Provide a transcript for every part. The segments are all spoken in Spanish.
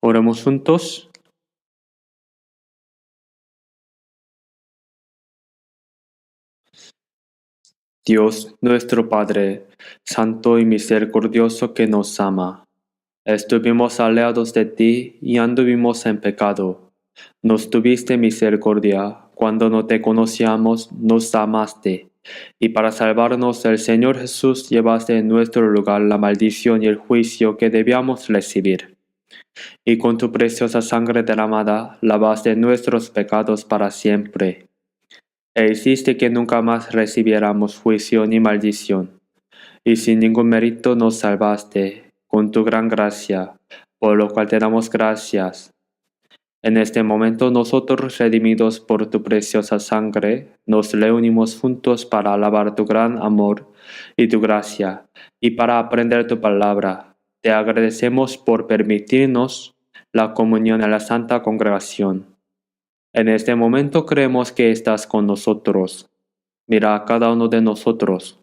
Oramos juntos. Dios nuestro Padre, santo y misericordioso que nos ama, estuvimos alejados de ti y anduvimos en pecado. Nos tuviste misericordia, cuando no te conocíamos, nos amaste, y para salvarnos el Señor Jesús llevaste en nuestro lugar la maldición y el juicio que debíamos recibir. Y con tu preciosa sangre derramada lavaste nuestros pecados para siempre. E hiciste que nunca más recibiéramos juicio ni maldición, y sin ningún mérito nos salvaste con tu gran gracia, por lo cual te damos gracias. En este momento nosotros, redimidos por tu preciosa sangre, nos reunimos juntos para alabar tu gran amor y tu gracia, y para aprender tu palabra. Te agradecemos por permitirnos la comunión en la Santa Congregación. En este momento creemos que estás con nosotros. Mira a cada uno de nosotros,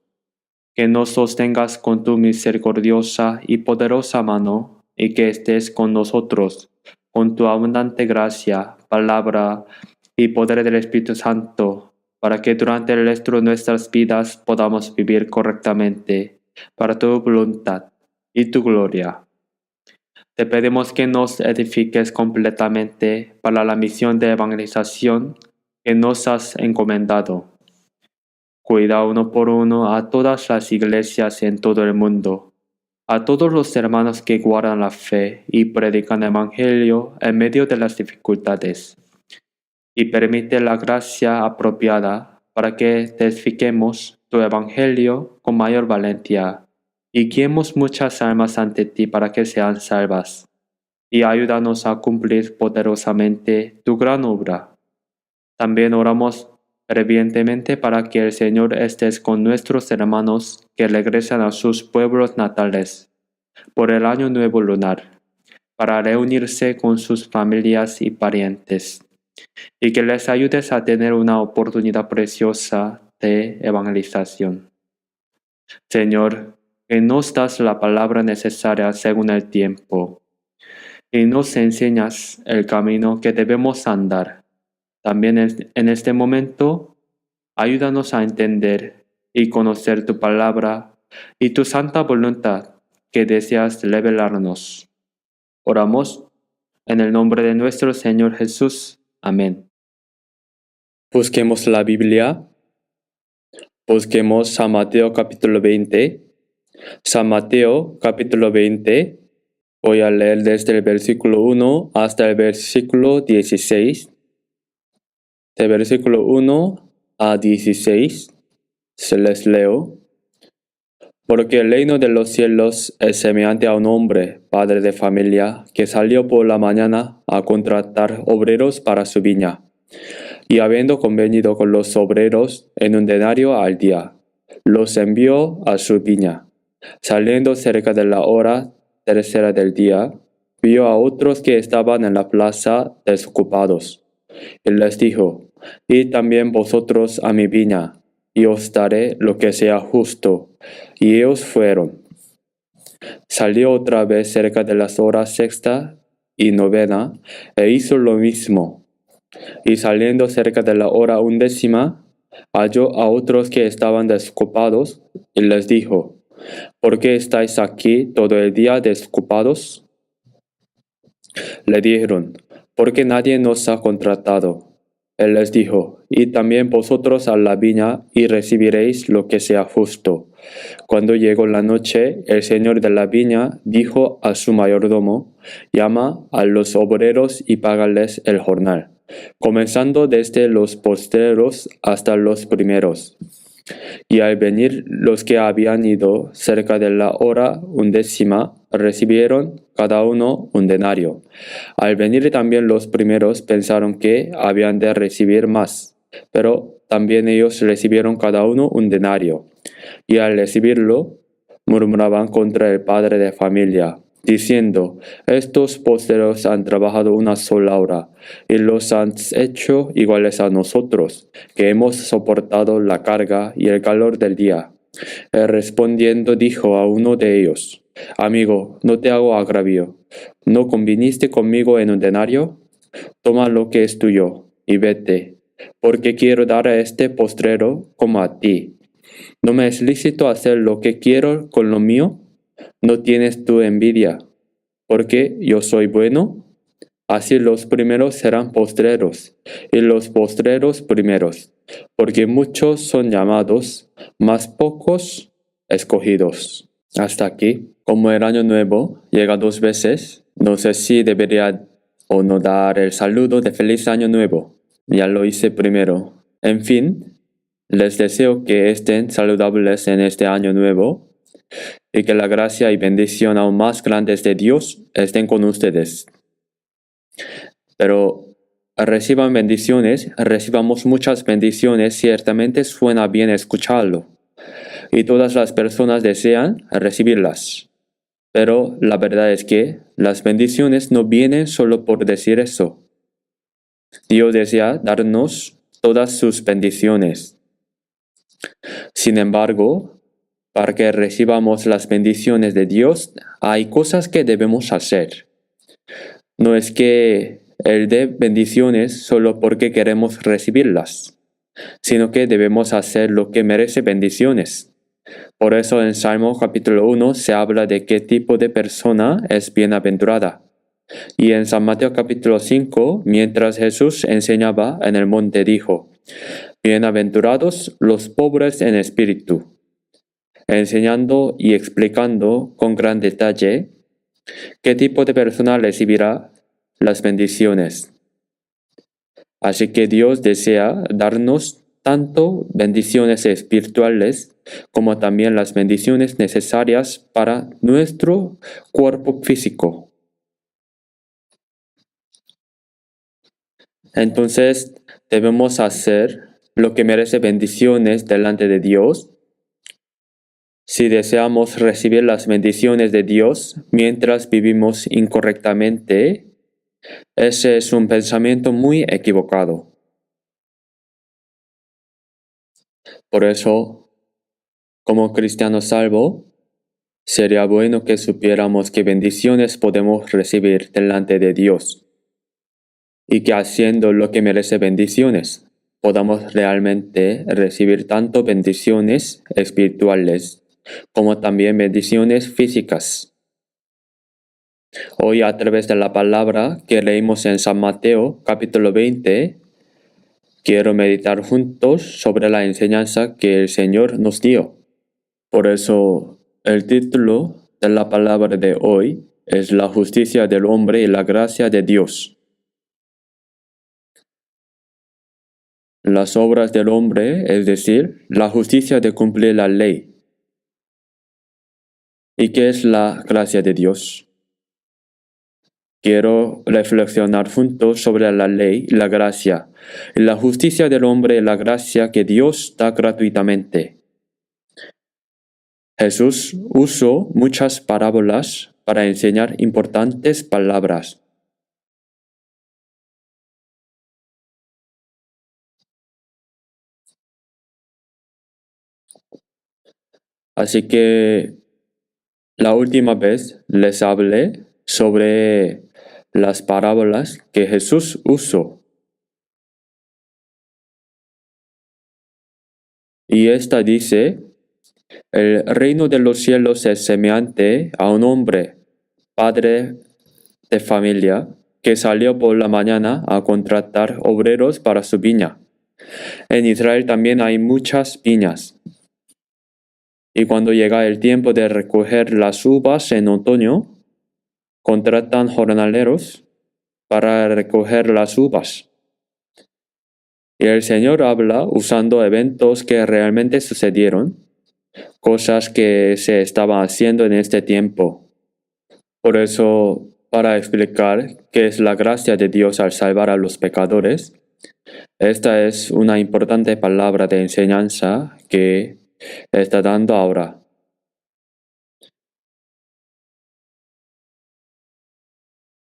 que nos sostengas con tu misericordiosa y poderosa mano, y que estés con nosotros, con tu abundante gracia, palabra y poder del Espíritu Santo, para que durante el resto de nuestras vidas podamos vivir correctamente, para tu voluntad y tu gloria. Te pedimos que nos edifiques completamente para la misión de evangelización que nos has encomendado. Cuida uno por uno a todas las iglesias en todo el mundo, a todos los hermanos que guardan la fe y predican el Evangelio en medio de las dificultades. Y permite la gracia apropiada para que testifiquemos tu Evangelio con mayor valentía y guiemos muchas almas ante ti para que sean salvas, y ayúdanos a cumplir poderosamente tu gran obra. También oramos fervientemente para que el Señor estés con nuestros hermanos que regresan a sus pueblos natales por el año nuevo lunar, para reunirse con sus familias y parientes, y que les ayudes a tener una oportunidad preciosa de evangelización. Señor, que nos das la palabra necesaria según el tiempo, y nos enseñas el camino que debemos andar. También en este momento, ayúdanos a entender y conocer tu palabra y tu santa voluntad que deseas revelarnos. Oramos en el nombre de nuestro Señor Jesús. Amén. Busquemos la Biblia. Busquemos San Mateo capítulo 20. San Mateo capítulo 20. Voy a leer desde el versículo 1 hasta el versículo 16. De versículo 1 a 16 se les leo. Porque el reino de los cielos es semejante a un hombre, padre de familia, que salió por la mañana a contratar obreros para su viña. Y habiendo convenido con los obreros en un denario al día, los envió a su viña. Saliendo cerca de la hora tercera del día, vio a otros que estaban en la plaza desocupados. Y les dijo: Id también vosotros a mi viña, y os daré lo que sea justo. Y ellos fueron. Salió otra vez cerca de las horas sexta y novena, e hizo lo mismo. Y saliendo cerca de la hora undécima, halló a otros que estaban desocupados, y les dijo: ¿Por qué estáis aquí todo el día desocupados? Le dijeron: porque nadie nos ha contratado. Él les dijo: Id también vosotros a la viña, y recibiréis lo que sea justo. Cuando llegó la noche, el señor de la viña dijo a su mayordomo: Llama a los obreros y págales el jornal, comenzando desde los postreros hasta los primeros. Y al venir los que habían ido cerca de la hora undécima, recibieron cada uno un denario. Al venir también los primeros pensaron que habían de recibir más, pero también ellos recibieron cada uno un denario. Y al recibirlo, murmuraban contra el padre de familia, diciendo: estos postreros han trabajado una sola hora, y los han hecho iguales a nosotros, que hemos soportado la carga y el calor del día. Él respondiendo dijo a uno de ellos: Amigo, no te hago agravio. ¿No conviniste conmigo en un denario? Toma lo que es tuyo y vete, porque quiero dar a este postrero como a ti. ¿No me es lícito hacer lo que quiero con lo mío? ¿No tienes tu envidia, porque yo soy bueno? Así los primeros serán postreros, y los postreros primeros, porque muchos son llamados, mas pocos escogidos. Hasta aquí. Como el año nuevo llega 2 veces, no sé si debería o no dar el saludo de feliz año nuevo. Ya lo hice primero. En fin, les deseo que estén saludables en este año nuevo y que la gracia y bendición aún más grandes de Dios estén con ustedes. Pero reciban bendiciones, recibamos muchas bendiciones, ciertamente suena bien escucharlo. Y todas las personas desean recibirlas. Pero la verdad es que las bendiciones no vienen solo por decir eso. Dios desea darnos todas sus bendiciones. Sin embargo, para que recibamos las bendiciones de Dios, hay cosas que debemos hacer. No es que Él dé bendiciones solo porque queremos recibirlas, sino que debemos hacer lo que merece bendiciones. Por eso en Salmo capítulo 1 se habla de qué tipo de persona es bienaventurada. Y en San Mateo capítulo 5, mientras Jesús enseñaba en el monte, dijo: Bienaventurados los pobres en espíritu, enseñando y explicando con gran detalle qué tipo de persona recibirá las bendiciones. Así que Dios desea darnos tanto bendiciones espirituales como también las bendiciones necesarias para nuestro cuerpo físico. Entonces, debemos hacer lo que merece bendiciones delante de Dios. Si deseamos recibir las bendiciones de Dios mientras vivimos incorrectamente, ese es un pensamiento muy equivocado. Por eso, como cristiano salvo, sería bueno que supiéramos qué bendiciones podemos recibir delante de Dios y que haciendo lo que merece bendiciones, podamos realmente recibir tanto bendiciones espirituales como también bendiciones físicas. Hoy, a través de la palabra que leímos en San Mateo capítulo 20, quiero meditar juntos sobre la enseñanza que el Señor nos dio. Por eso, el título de la palabra de hoy es La justicia del hombre y la gracia de Dios. Las obras del hombre, es decir, la justicia de cumplir la ley. ¿Y qué es la gracia de Dios? Quiero reflexionar juntos sobre la ley y la gracia, y la justicia del hombre y la gracia que Dios da gratuitamente. Jesús usó muchas parábolas para enseñar importantes palabras. Así que la última vez les hablé sobre las parábolas que Jesús usó. Y esta dice: el reino de los cielos es semejante a un hombre, padre de familia, que salió por la mañana a contratar obreros para su viña. En Israel también hay muchas viñas. Y cuando llega el tiempo de recoger las uvas en otoño, contratan jornaleros para recoger las uvas. Y el Señor habla usando eventos que realmente sucedieron, cosas que se estaban haciendo en este tiempo. Por eso, para explicar qué es la gracia de Dios al salvar a los pecadores, esta es una importante palabra de enseñanza que está dando ahora.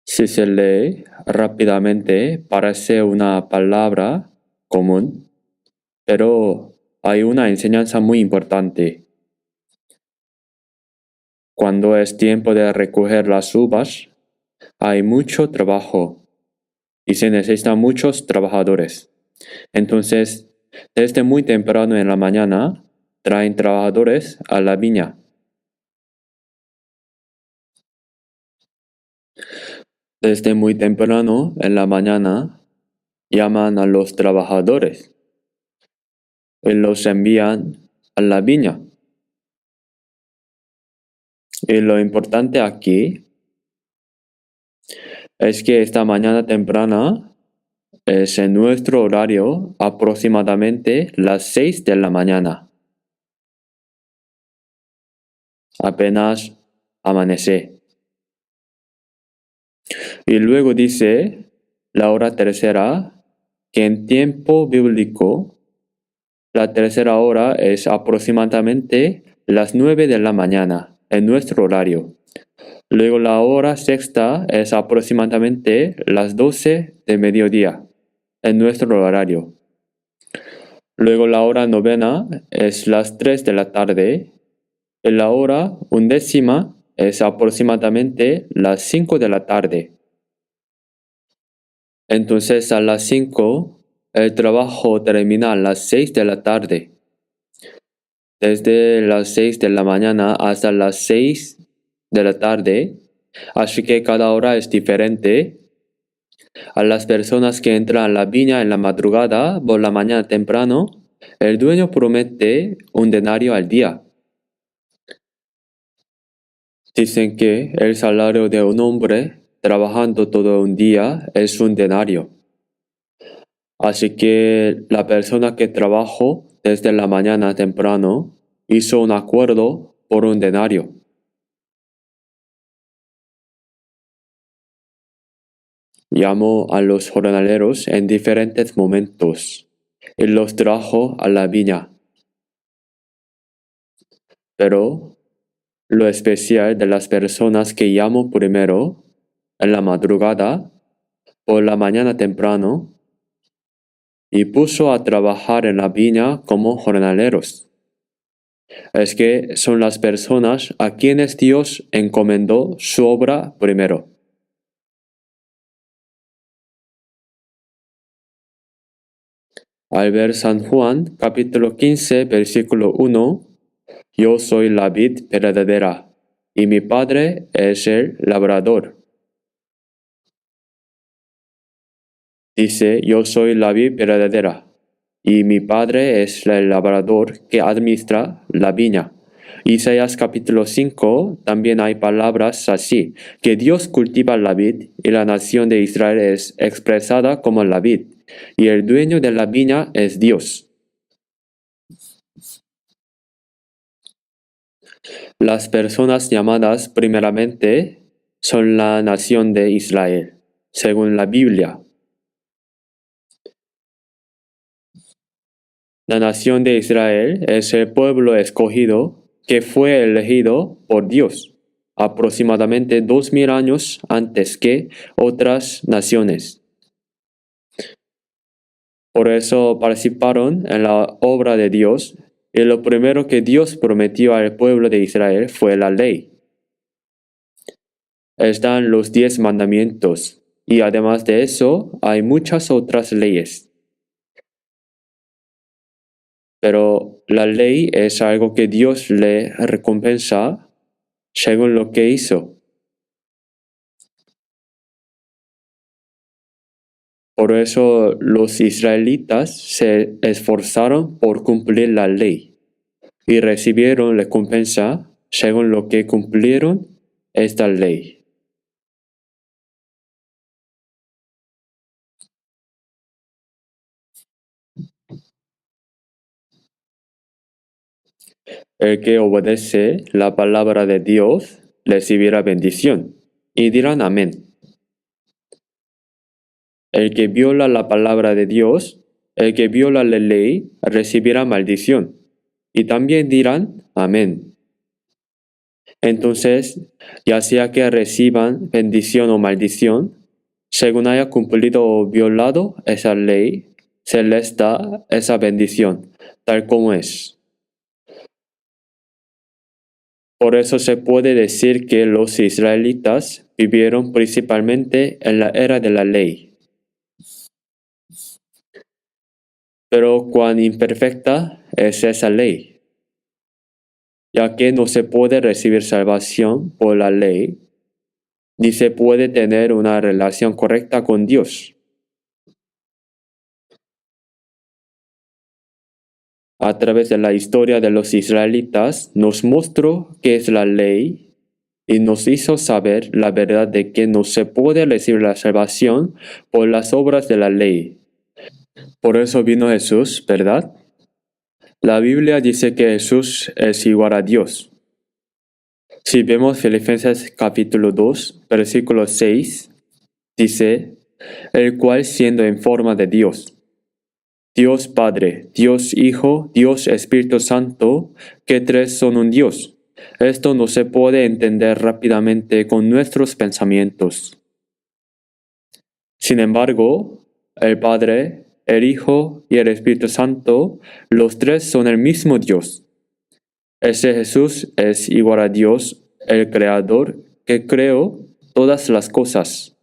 Si se lee rápidamente, parece una palabra común, pero hay una enseñanza muy importante. cuando es tiempo de recoger las uvas, hay mucho trabajo y se necesitan muchos trabajadores. Entonces, desde muy temprano en la mañana, traen trabajadores a la viña. Desde muy temprano en la mañana, llaman a los trabajadores y los envían a la viña. Y lo importante aquí es que esta mañana temprana es en nuestro horario aproximadamente las 6 de la mañana. Apenas amanece. Y luego dice la hora tercera, que en tiempo bíblico la tercera hora es aproximadamente las 9 de la mañana en nuestro horario. Luego la hora sexta es aproximadamente las 12 de mediodía en nuestro horario. Luego la hora novena es las 3 de la tarde y la hora undécima es aproximadamente las 5 de la tarde. Entonces a las 5 el trabajo termina a las 6 de la tarde. Desde las 6 de la mañana hasta las 6 de la tarde, así que cada hora es diferente. A las personas que entran a la viña en la madrugada por la mañana temprano, el dueño promete un denario al día. Dicen que el salario de un hombre trabajando todo un día es un denario. Así que la persona que trabajó desde la mañana temprano hizo un acuerdo por un denario. Llamó a los jornaleros en diferentes momentos y los trajo a la viña. Pero lo especial de las personas que llamó primero, en la madrugada, por la mañana temprano, y puso a trabajar en la viña como jornaleros, es que son las personas a quienes Dios encomendó su obra primero. Al ver San Juan, capítulo 15, versículo 1, yo soy la vid verdadera, y mi Padre es el labrador. Dice, yo soy la vid verdadera, y mi Padre es el labrador que administra la viña. Isaías capítulo 5 también hay palabras así, que Dios cultiva la vid y la nación de Israel es expresada como la vid, y el dueño de la viña es Dios. Las personas llamadas primeramente son la nación de Israel, según la Biblia. La nación de Israel es el pueblo escogido que fue elegido por Dios aproximadamente 2000 años antes que otras naciones. Por eso participaron en la obra de Dios y lo primero que Dios prometió al pueblo de Israel fue la ley. Están los 10 mandamientos y además de eso hay muchas otras leyes. Pero la ley es algo que Dios le recompensa según lo que hizo. Por eso los israelitas se esforzaron por cumplir la ley y recibieron recompensa según lo que cumplieron esta ley. El que obedece la palabra de Dios recibirá bendición y dirán amén. El que viola la palabra de Dios, el que viola la ley, recibirá maldición y también dirán amén. Entonces, ya sea que reciban bendición o maldición, según haya cumplido o violado esa ley, se les da esa bendición, tal como es. Por eso se puede decir que los israelitas vivieron principalmente en la era de la ley. Pero cuán imperfecta es esa ley, ya que no se puede recibir salvación por la ley, ni se puede tener una relación correcta con Dios. A través de la historia de los israelitas nos mostró qué es la ley y nos hizo saber la verdad de que no se puede recibir la salvación por las obras de la ley. Por eso vino Jesús, ¿verdad? La Biblia dice que Jesús es igual a Dios. Si vemos Filipenses capítulo 2, versículo 6, dice, el cual siendo en forma de Dios, Dios Padre, Dios Hijo, Dios Espíritu Santo, que tres son un Dios. Esto no se puede entender rápidamente con nuestros pensamientos. Sin embargo, el Padre, el Hijo y el Espíritu Santo, los tres son el mismo Dios. Ese Jesús es igual a Dios, el Creador, que creó todas las cosas.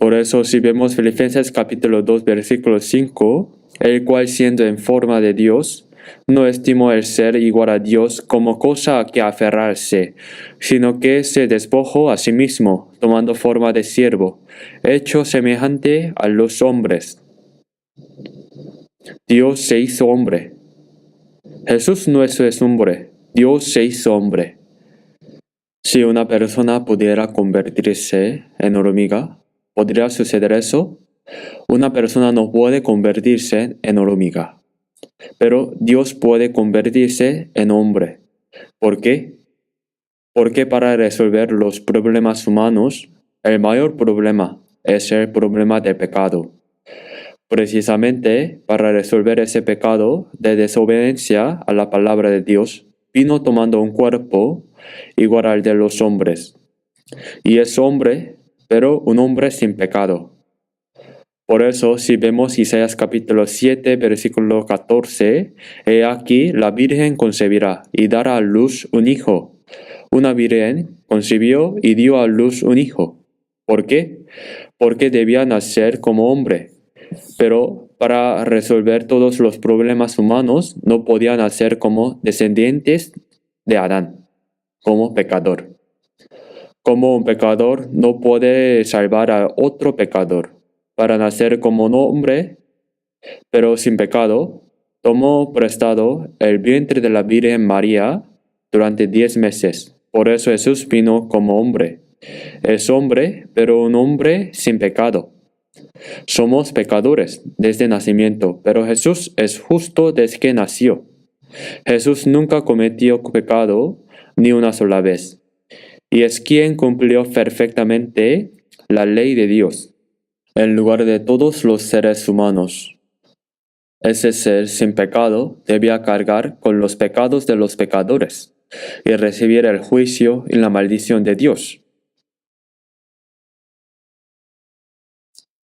Por eso si vemos Filipenses capítulo 2 versículo 5, el cual siendo en forma de Dios, no estimó el ser igual a Dios como cosa a que aferrarse, sino que se despojó a sí mismo, tomando forma de siervo, hecho semejante a los hombres. Dios se hizo hombre. Jesús no es hombre, Dios se hizo hombre. Si una persona pudiera convertirse en hormiga, ¿podría suceder eso? Una persona no puede convertirse en hormiga, pero Dios puede convertirse en hombre. ¿Por qué? Porque para resolver los problemas humanos, el mayor problema es el problema del pecado. Precisamente para resolver ese pecado de desobediencia a la palabra de Dios, vino tomando un cuerpo igual al de los hombres. Y es hombre, pero un hombre sin pecado. Por eso, si vemos Isaías capítulo 7, versículo 14, he aquí la Virgen concebirá y dará a luz un hijo. Una virgen concibió y dio a luz un hijo. ¿Por qué? Porque debía nacer como hombre. Pero para resolver todos los problemas humanos no podía nacer como descendientes de Adán, como pecador. Como un pecador no puede salvar a otro pecador. Para nacer como un hombre, pero sin pecado, tomó prestado el vientre de la Virgen María durante 10 meses. Por eso Jesús vino como hombre. Es hombre, pero un hombre sin pecado. Somos pecadores desde nacimiento, pero Jesús es justo desde que nació. Jesús nunca cometió pecado ni una sola vez, y es quien cumplió perfectamente la ley de Dios, en lugar de todos los seres humanos. Ese ser sin pecado debía cargar con los pecados de los pecadores y recibir el juicio y la maldición de Dios.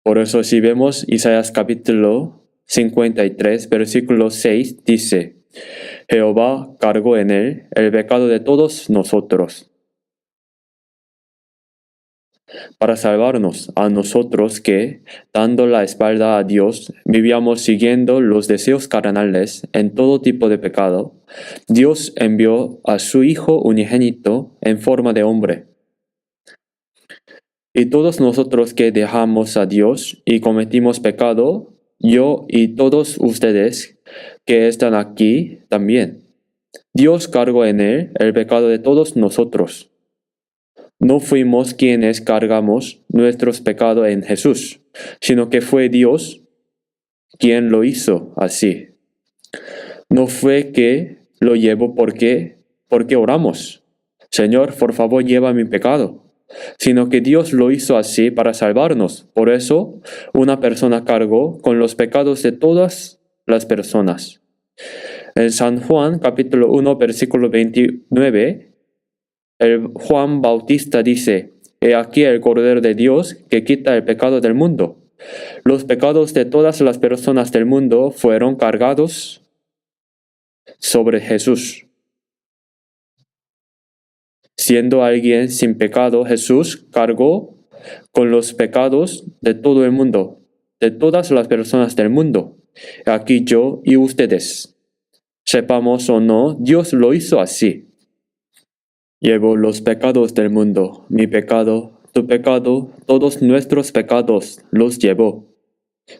Por eso si vemos Isaías capítulo 53, versículo 6, dice, Jehová cargó en él el pecado de todos nosotros, para salvarnos a nosotros que, dando la espalda a Dios, vivíamos siguiendo los deseos carnales en todo tipo de pecado. Dios envió a su Hijo unigénito en forma de hombre. Y todos nosotros que dejamos a Dios y cometimos pecado, yo y todos ustedes que están aquí también, Dios cargó en él el pecado de todos nosotros. No fuimos quienes cargamos nuestros pecados en Jesús, sino que fue Dios quien lo hizo así. No fue que lo llevó porque oramos. Señor, por favor, lleva mi pecado. Sino que Dios lo hizo así para salvarnos. Por eso, una persona cargó con los pecados de todas las personas. En San Juan, capítulo 1, versículo 29, el Juan Bautista dice, He aquí el Cordero de Dios que quita el pecado del mundo. Los pecados de todas las personas del mundo fueron cargados sobre Jesús. Siendo alguien sin pecado, Jesús cargó con los pecados de todo el mundo, de todas las personas del mundo. Aquí yo y ustedes. Sepamos o no, Dios lo hizo así. Llevó los pecados del mundo, mi pecado, tu pecado, todos nuestros pecados los llevó.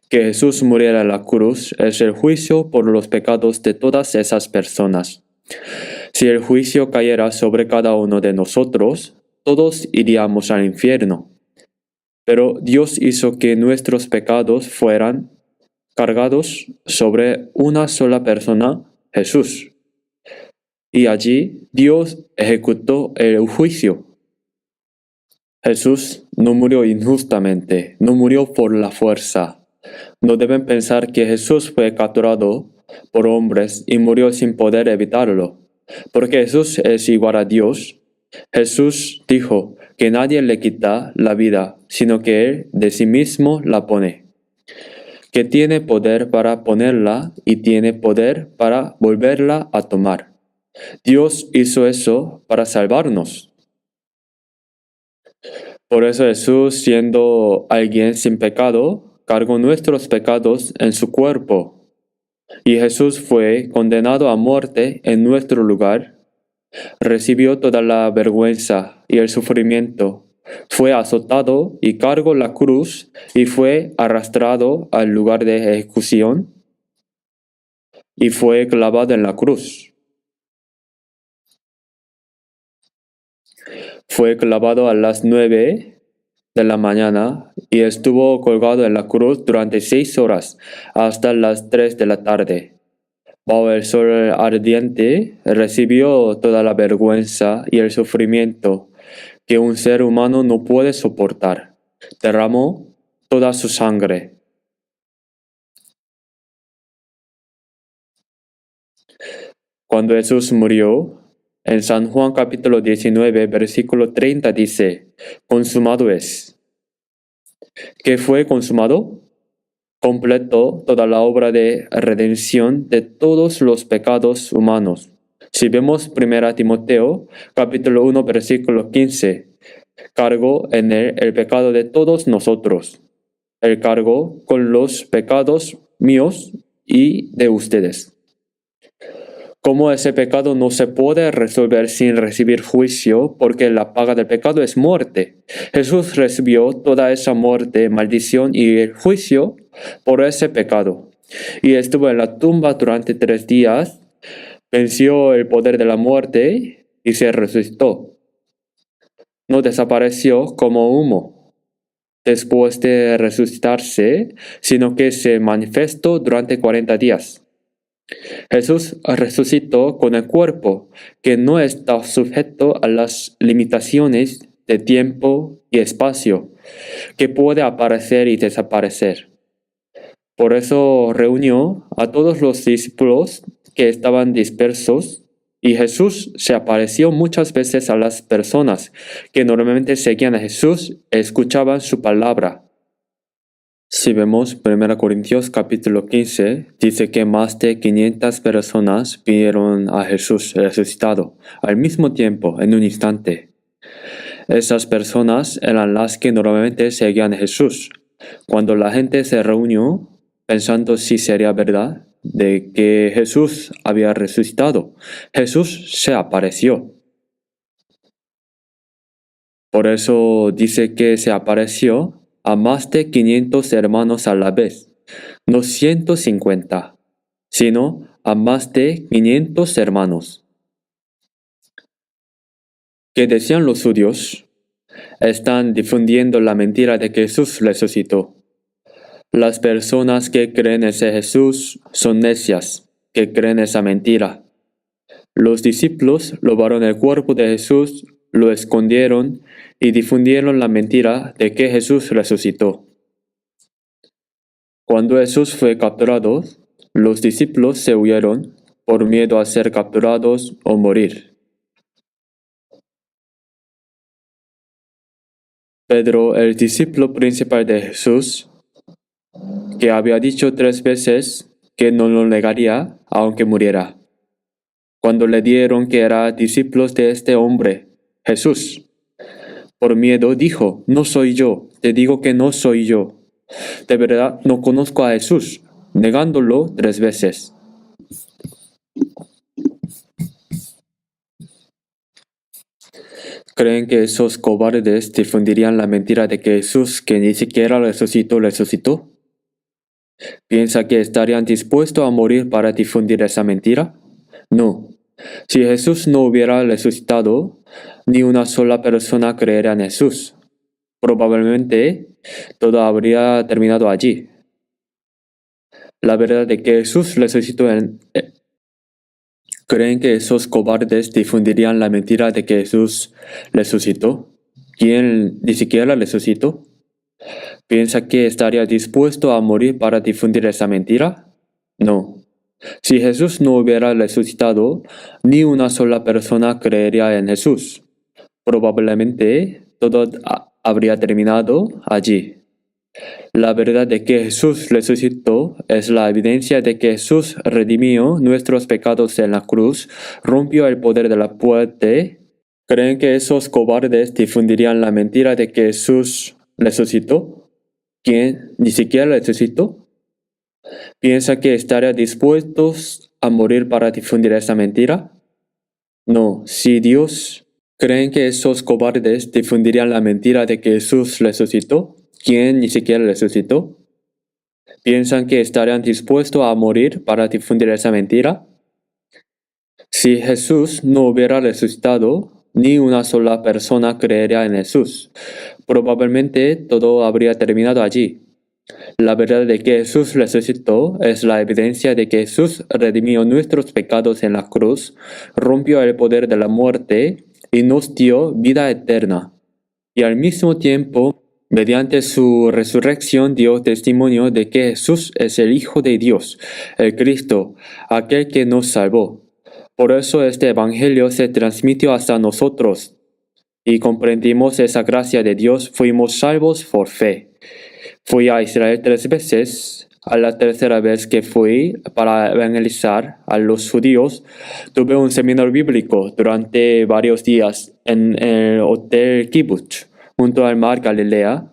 Que Jesús muriera en la cruz es el juicio por los pecados de todas esas personas. Si el juicio cayera sobre cada uno de nosotros, todos iríamos al infierno. Pero Dios hizo que nuestros pecados fueran cargados sobre una sola persona, Jesús. Y allí Dios ejecutó el juicio. Jesús no murió injustamente, no murió por la fuerza. No deben pensar que Jesús fue capturado por hombres y murió sin poder evitarlo. Porque Jesús es igual a Dios. Jesús dijo que nadie le quita la vida, sino que Él de sí mismo la pone. Que tiene poder para ponerla y tiene poder para volverla a tomar. Dios hizo eso para salvarnos. Por eso Jesús, siendo alguien sin pecado, cargó nuestros pecados en su cuerpo. Y Jesús fue condenado a muerte en nuestro lugar. Recibió toda la vergüenza y el sufrimiento. Fue azotado y cargó la cruz y fue arrastrado al lugar de ejecución y fue clavado en la cruz. Fue clavado a las 9 de la mañana y estuvo colgado en la cruz durante 6 horas hasta las 3 de la tarde. Bajo el sol ardiente recibió toda la vergüenza y el sufrimiento que un ser humano no puede soportar. Derramó toda su sangre. Cuando Jesús murió, en San Juan capítulo 19, versículo 30 dice, consumado es. ¿Qué fue consumado? Completó toda la obra de redención de todos los pecados humanos. Si vemos 1 Timoteo capítulo 1, versículo 15, cargó en él el pecado de todos nosotros. Él cargó con los pecados míos y de ustedes. Como ese pecado no se puede resolver sin recibir juicio, porque la paga del pecado es muerte. Jesús recibió toda esa muerte, maldición y el juicio por ese pecado. Y estuvo en la tumba durante 3 días, venció el poder de la muerte y se resucitó. No desapareció como humo después de resucitarse, sino que se manifestó durante 40 días. Jesús resucitó con el cuerpo que no está sujeto a las limitaciones de tiempo y espacio, que puede aparecer y desaparecer. Por eso reunió a todos los discípulos que estaban dispersos y Jesús se apareció muchas veces a las personas que normalmente seguían a Jesús y escuchaban su palabra. Si vemos 1 Corintios capítulo 15, dice que más de 500 personas vieron a Jesús resucitado al mismo tiempo, en un instante. Esas personas eran las que normalmente seguían a Jesús. Cuando la gente se reunió pensando si sería verdad de que Jesús había resucitado, Jesús se apareció. Por eso dice que se apareció a más de 500 hermanos a la vez, no 150, sino a más de 500 hermanos. ¿Qué decían los judíos? Están difundiendo la mentira de que Jesús resucitó. Las personas que creen en ese Jesús son necias, que creen esa mentira. Los discípulos robaron el cuerpo de Jesús, lo escondieron y difundieron la mentira de que Jesús resucitó. Cuando Jesús fue capturado, los discípulos se huyeron por miedo a ser capturados o morir. Pedro, el discípulo principal de Jesús, que había dicho 3 veces que no lo negaría aunque muriera. Cuando le dieron que era discípulos de este hombre, Jesús, por miedo dijo, no soy yo, te digo que no soy yo. De verdad no conozco a Jesús, negándolo 3 veces. ¿Creen que esos cobardes difundirían la mentira de que Jesús, que ni siquiera resucitó? ¿Piensa que estarían dispuestos a morir para difundir esa mentira? No. Si Jesús no hubiera resucitado, ni una sola persona creería en Jesús. Probablemente todo habría terminado allí. La verdad de que Jesús resucitó ¿Creen que esos cobardes difundirían la mentira de que Jesús resucitó? ¿Quién ni siquiera resucitó? ¿Piensa que estaría dispuesto a morir para difundir esa mentira? No. Si Jesús no hubiera resucitado, ni una sola persona creería en Jesús. Probablemente todo habría terminado allí. La verdad de que Jesús resucitó es la evidencia de que Jesús redimió nuestros pecados en la cruz, rompió el poder de la muerte. ¿Creen que esos cobardes difundirían la mentira de que Jesús resucitó? ¿Quién ni siquiera resucitó? ¿Piensa que estaría dispuestos a morir para difundir esa mentira? No, si Dios. ¿Creen que esos cobardes difundirían la mentira de que Jesús resucitó? ¿Quién ni siquiera resucitó? ¿Piensan que estarían dispuestos a morir para difundir esa mentira? Si Jesús no hubiera resucitado, ni una sola persona creería en Jesús. Probablemente todo habría terminado allí. La verdad de que Jesús resucitó es la evidencia de que Jesús redimió nuestros pecados en la cruz, rompió el poder de la muerte y nos dio vida eterna. Y al mismo tiempo, mediante su resurrección dio testimonio de que Jesús es el Hijo de Dios, el Cristo, aquel que nos salvó. Por eso este Evangelio se transmitió hasta nosotros y comprendimos esa gracia de Dios, fuimos salvos por fe. Fui a Israel 3 veces. A la tercera vez que fui para evangelizar a los judíos, tuve un seminario bíblico durante varios días en el Hotel Kibbutz, junto al mar Galilea,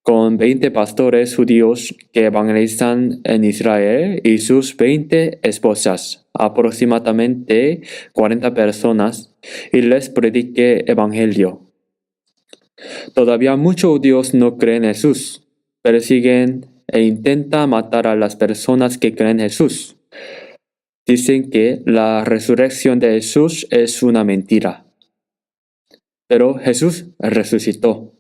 con 20 pastores judíos que evangelizan en Israel y sus 20 esposas, aproximadamente 40 personas, y les prediqué evangelio. Todavía muchos judíos no creen en Jesús, persiguen e intentan matar a las personas que creen en Jesús. Dicen que la resurrección de Jesús es una mentira. Pero Jesús resucitó.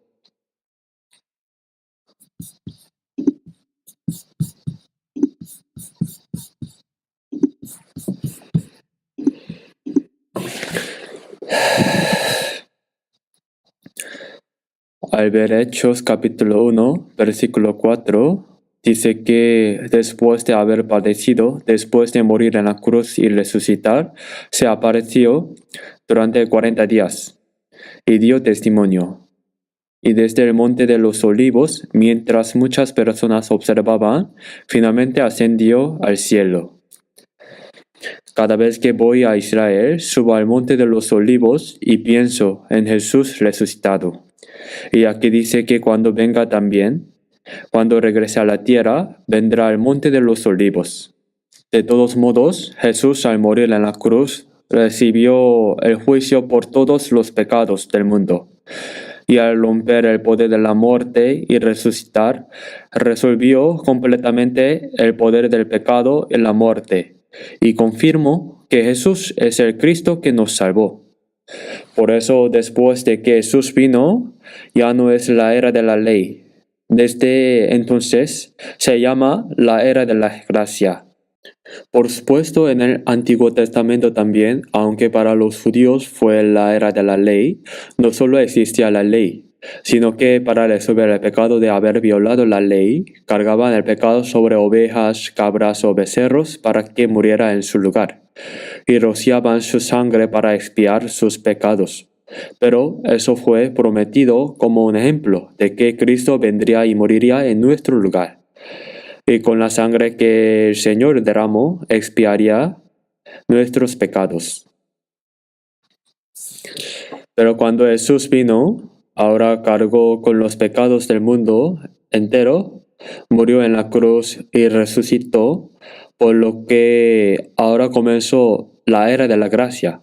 Al ver Hechos capítulo 1, versículo 4, dice que después de haber padecido, después de morir en la cruz y resucitar, se apareció durante 40 días y dio testimonio. Y desde el monte de los olivos, mientras muchas personas observaban, finalmente ascendió al cielo. Cada vez que voy a Israel, subo al monte de los olivos y pienso en Jesús resucitado. Y aquí dice que cuando venga también, cuando regrese a la tierra, vendrá al monte de los olivos. De todos modos, Jesús al morir en la cruz recibió el juicio por todos los pecados del mundo. Y al romper el poder de la muerte y resucitar, resolvió completamente el poder del pecado y la muerte. Y confirmó que Jesús es el Cristo que nos salvó. Por eso, después de que Jesús vino, ya no es la era de la ley. Desde entonces se llama la era de la gracia. Por supuesto, en el Antiguo Testamento también, aunque para los judíos fue la era de la ley, no solo existía la ley, sino que para resolver el pecado de haber violado la ley, cargaban el pecado sobre ovejas, cabras o becerros para que muriera en su lugar, y rociaban su sangre para expiar sus pecados. Pero eso fue prometido como un ejemplo de que Cristo vendría y moriría en nuestro lugar. y con la sangre que el Señor derramó expiaría nuestros pecados. Pero cuando Jesús vino, ahora cargó con los pecados del mundo entero, murió en la cruz y resucitó, por lo que ahora comenzó la era de la gracia.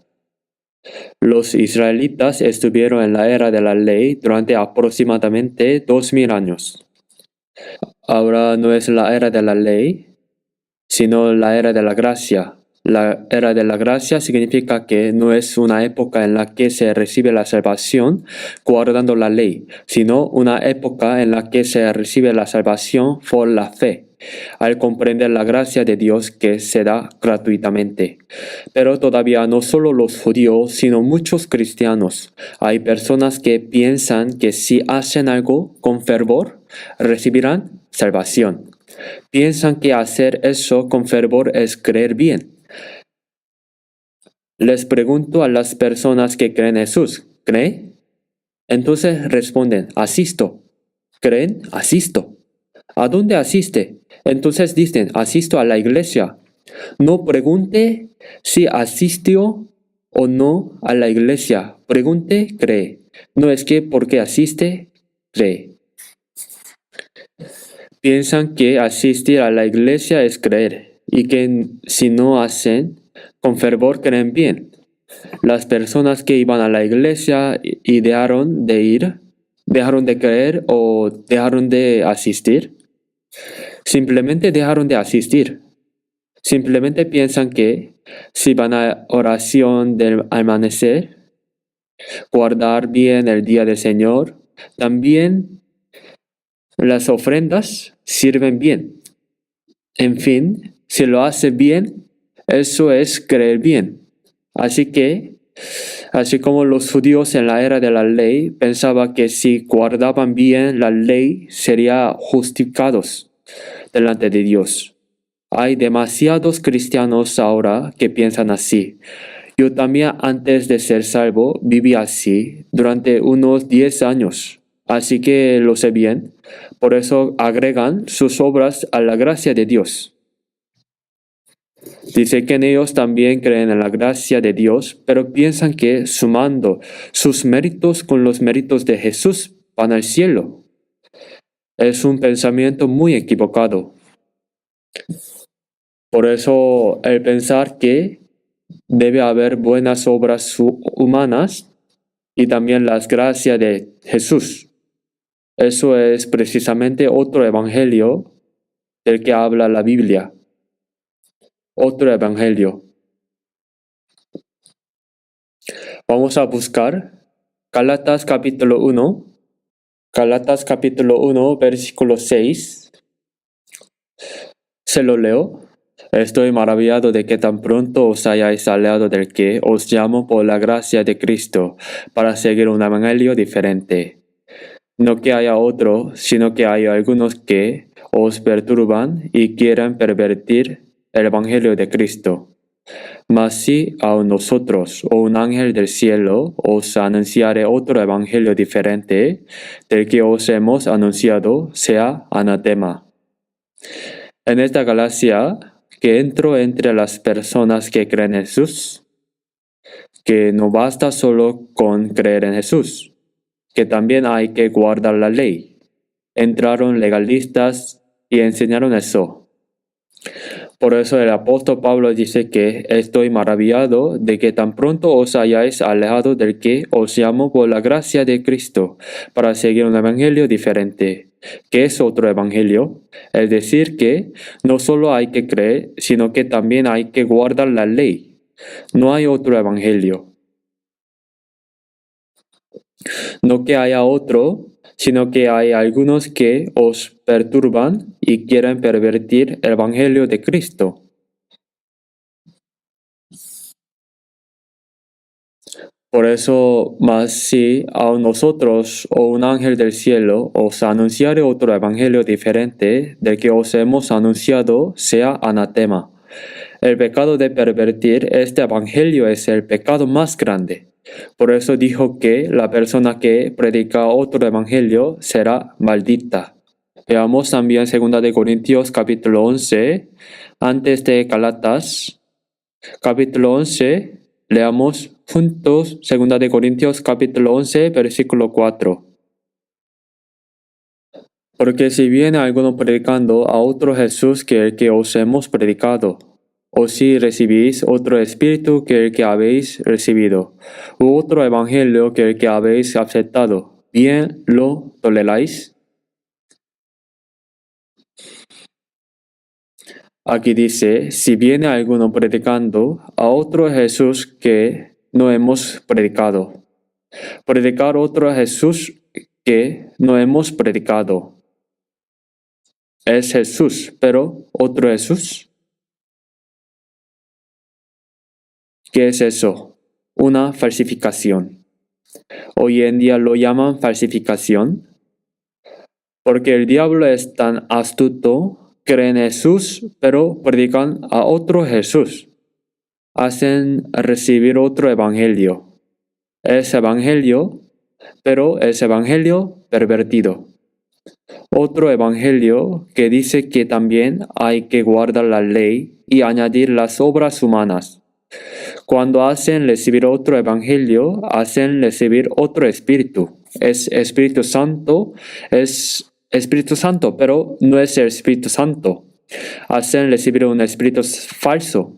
Los israelitas estuvieron en la era de la ley durante aproximadamente 2000 años. Ahora no es la era de la ley, sino la era de la gracia. La era de la gracia significa que no es una época en la que se recibe la salvación guardando la ley, sino una época en la que se recibe la salvación por la fe, al comprender la gracia de Dios que se da gratuitamente. Pero todavía no solo los judíos, sino muchos cristianos. Hay personas que piensan que si hacen algo con fervor, recibirán salvación. Piensan que hacer eso con fervor es creer bien. Les pregunto a las personas que creen en Jesús, ¿cree? Entonces responden, asisto. ¿Creen? Asisto. ¿A dónde asiste? Entonces dicen, asisto a la iglesia. No pregunte si asistió o no a la iglesia. Pregunte, cree. No es que porque asiste, cree. Piensan que asistir a la iglesia es creer y que si no hacen con fervor creen bien. Las personas que iban a la iglesia y dejaron de ir, dejaron de creer o dejaron de asistir, simplemente dejaron de asistir. Simplemente piensan que si van a oración del amanecer, guardar bien el día del Señor, también las ofrendas sirven bien. En fin, si lo hace bien, eso es creer bien. Así como los judíos en la era de la ley pensaban que si guardaban bien la ley serían justificados delante de Dios. Hay demasiados cristianos ahora que piensan así. Yo también antes de ser salvo viví así durante unos 10 años. Así que lo sé bien. Por eso agregan sus obras a la gracia de Dios. Dice que ellos también creen en la gracia de Dios, pero piensan que sumando sus méritos con los méritos de Jesús van al cielo. Es un pensamiento muy equivocado. Por eso el pensar que debe haber buenas obras humanas y también las gracias de Jesús. Eso es precisamente otro evangelio del que habla la Biblia. Otro evangelio. Vamos a buscar Gálatas capítulo 1. Gálatas capítulo 1, versículo 6. Se lo leo. Estoy maravillado de que tan pronto os hayáis aliado del que os llamo por la gracia de Cristo para seguir un evangelio diferente. No que haya otro, sino que hay algunos que os perturban y quieran pervertir el evangelio de Cristo. Mas si a nosotros o un ángel del cielo os anunciare otro evangelio diferente del que os hemos anunciado, sea anatema. En esta galaxia que entro entre las personas que creen en Jesús, que no basta solo con creer en Jesús, que también hay que guardar la ley. Entraron legalistas y enseñaron eso. Por eso el apóstol Pablo dice que estoy maravillado de que tan pronto os hayáis alejado del que os llamo por la gracia de Cristo para seguir un evangelio diferente. ¿Qué es otro evangelio? Es decir que no solo hay que creer, sino que también hay que guardar la ley. No hay otro evangelio. No que haya otro, sino que hay algunos que os perturban y quieren pervertir el evangelio de Cristo. Por eso, mas si a nosotros o un ángel del cielo os anunciare otro evangelio diferente del que os hemos anunciado, sea anatema. El pecado de pervertir este evangelio es el pecado más grande. Por eso dijo que la persona que predica otro evangelio será maldita. Veamos también 2 de Corintios capítulo 11, antes de Galatas, capítulo 11, leamos juntos 2 de Corintios capítulo 11, versículo 4. Porque si viene alguno predicando a otro Jesús que el que os hemos predicado, o si recibís otro espíritu que el que habéis recibido, u otro evangelio que el que habéis aceptado, ¿bien lo toleráis? Aquí dice, si viene alguno predicando a otro Jesús que no hemos predicado. Predicar otro Jesús que no hemos predicado. Es Jesús, pero otro Jesús. ¿Qué es eso? Una falsificación. Hoy en día lo llaman falsificación porque el diablo es tan astuto, creen en Jesús, pero predican a otro Jesús. Hacen recibir otro evangelio. Es evangelio, pero es evangelio pervertido. Otro evangelio que dice que también hay que guardar la ley y añadir las obras humanas. Cuando hacen recibir otro evangelio, hacen recibir otro espíritu. Es Espíritu Santo, pero no es el Espíritu Santo. Hacen recibir un espíritu falso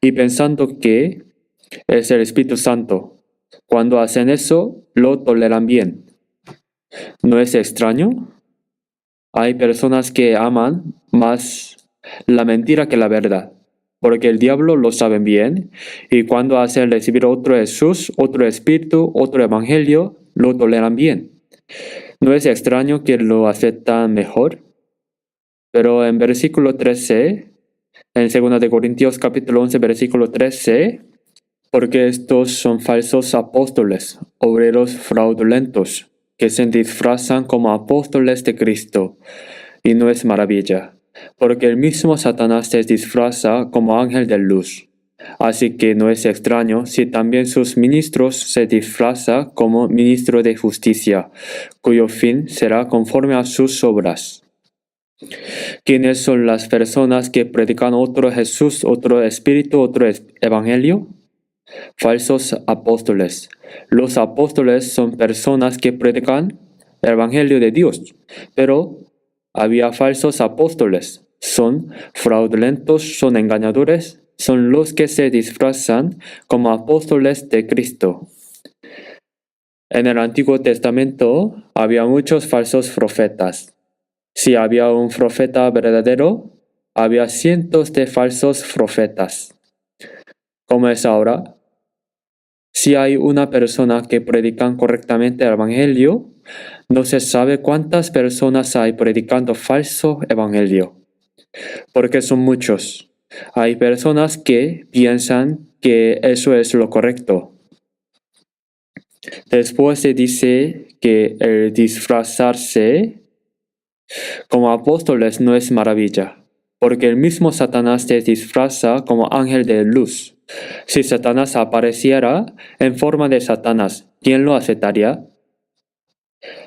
y pensando que es el Espíritu Santo. Cuando hacen eso, lo toleran bien. ¿No es extraño? Hay personas que aman más la mentira que la verdad, porque el diablo lo sabe bien, y cuando hacen recibir otro Jesús, otro Espíritu, otro Evangelio, lo toleran bien. ¿No es extraño que lo aceptan mejor? Pero en versículo 13, en 2 de Corintios capítulo 11, versículo 13, porque estos son falsos apóstoles, obreros fraudulentos, que se disfrazan como apóstoles de Cristo. Y no es maravilla, porque el mismo Satanás se disfraza como ángel de luz. Así que no es extraño si también sus ministros se disfrazan como ministro de justicia, cuyo fin será conforme a sus obras. ¿Quiénes son las personas que predican otro Jesús, otro Espíritu, otro Evangelio? Falsos apóstoles. Los apóstoles son personas que predican el Evangelio de Dios, pero había falsos apóstoles. Son fraudulentos, son engañadores, son los que se disfrazan como apóstoles de Cristo. En el Antiguo Testamento había muchos falsos profetas. Si había un profeta verdadero, había cientos de falsos profetas. ¿Cómo es ahora? Si hay una persona que predica correctamente el Evangelio, no se sabe cuántas personas hay predicando falso Evangelio, porque son muchos. Hay personas que piensan que eso es lo correcto. Después se dice que el disfrazarse como apóstoles no es maravilla, porque el mismo Satanás se disfraza como ángel de luz. Si Satanás apareciera en forma de Satanás, ¿quién lo aceptaría?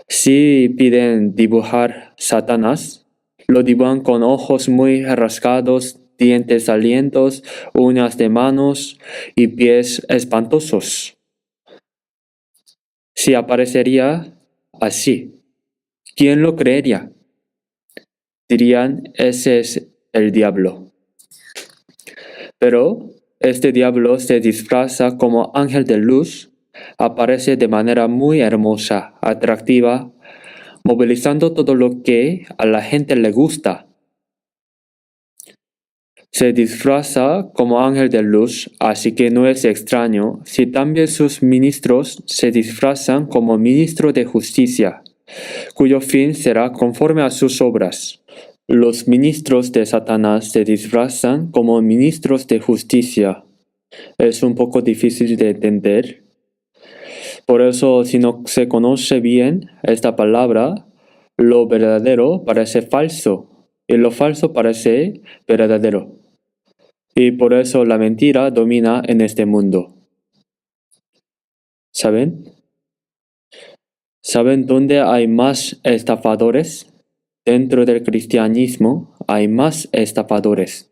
Si piden dibujar Satanás, lo dibujan con ojos muy rasgados, dientes salientes, uñas de manos y pies espantosos. Si aparecería así, ¿quién lo creería? Dirían, ese es el diablo. Pero este diablo se disfraza como ángel de luz, aparece de manera muy hermosa, atractiva, movilizando todo lo que a la gente le gusta. Se disfraza como ángel de luz, así que no es extraño si también sus ministros se disfrazan como ministro de justicia, cuyo fin será conforme a sus obras. Los ministros de Satanás se disfrazan como ministros de justicia. Es un poco difícil de entender. Por eso, si no se conoce bien esta palabra, lo verdadero parece falso y lo falso parece verdadero. Y por eso la mentira domina en este mundo. ¿Saben? ¿Saben dónde hay más estafadores? Dentro del cristianismo hay más estafadores.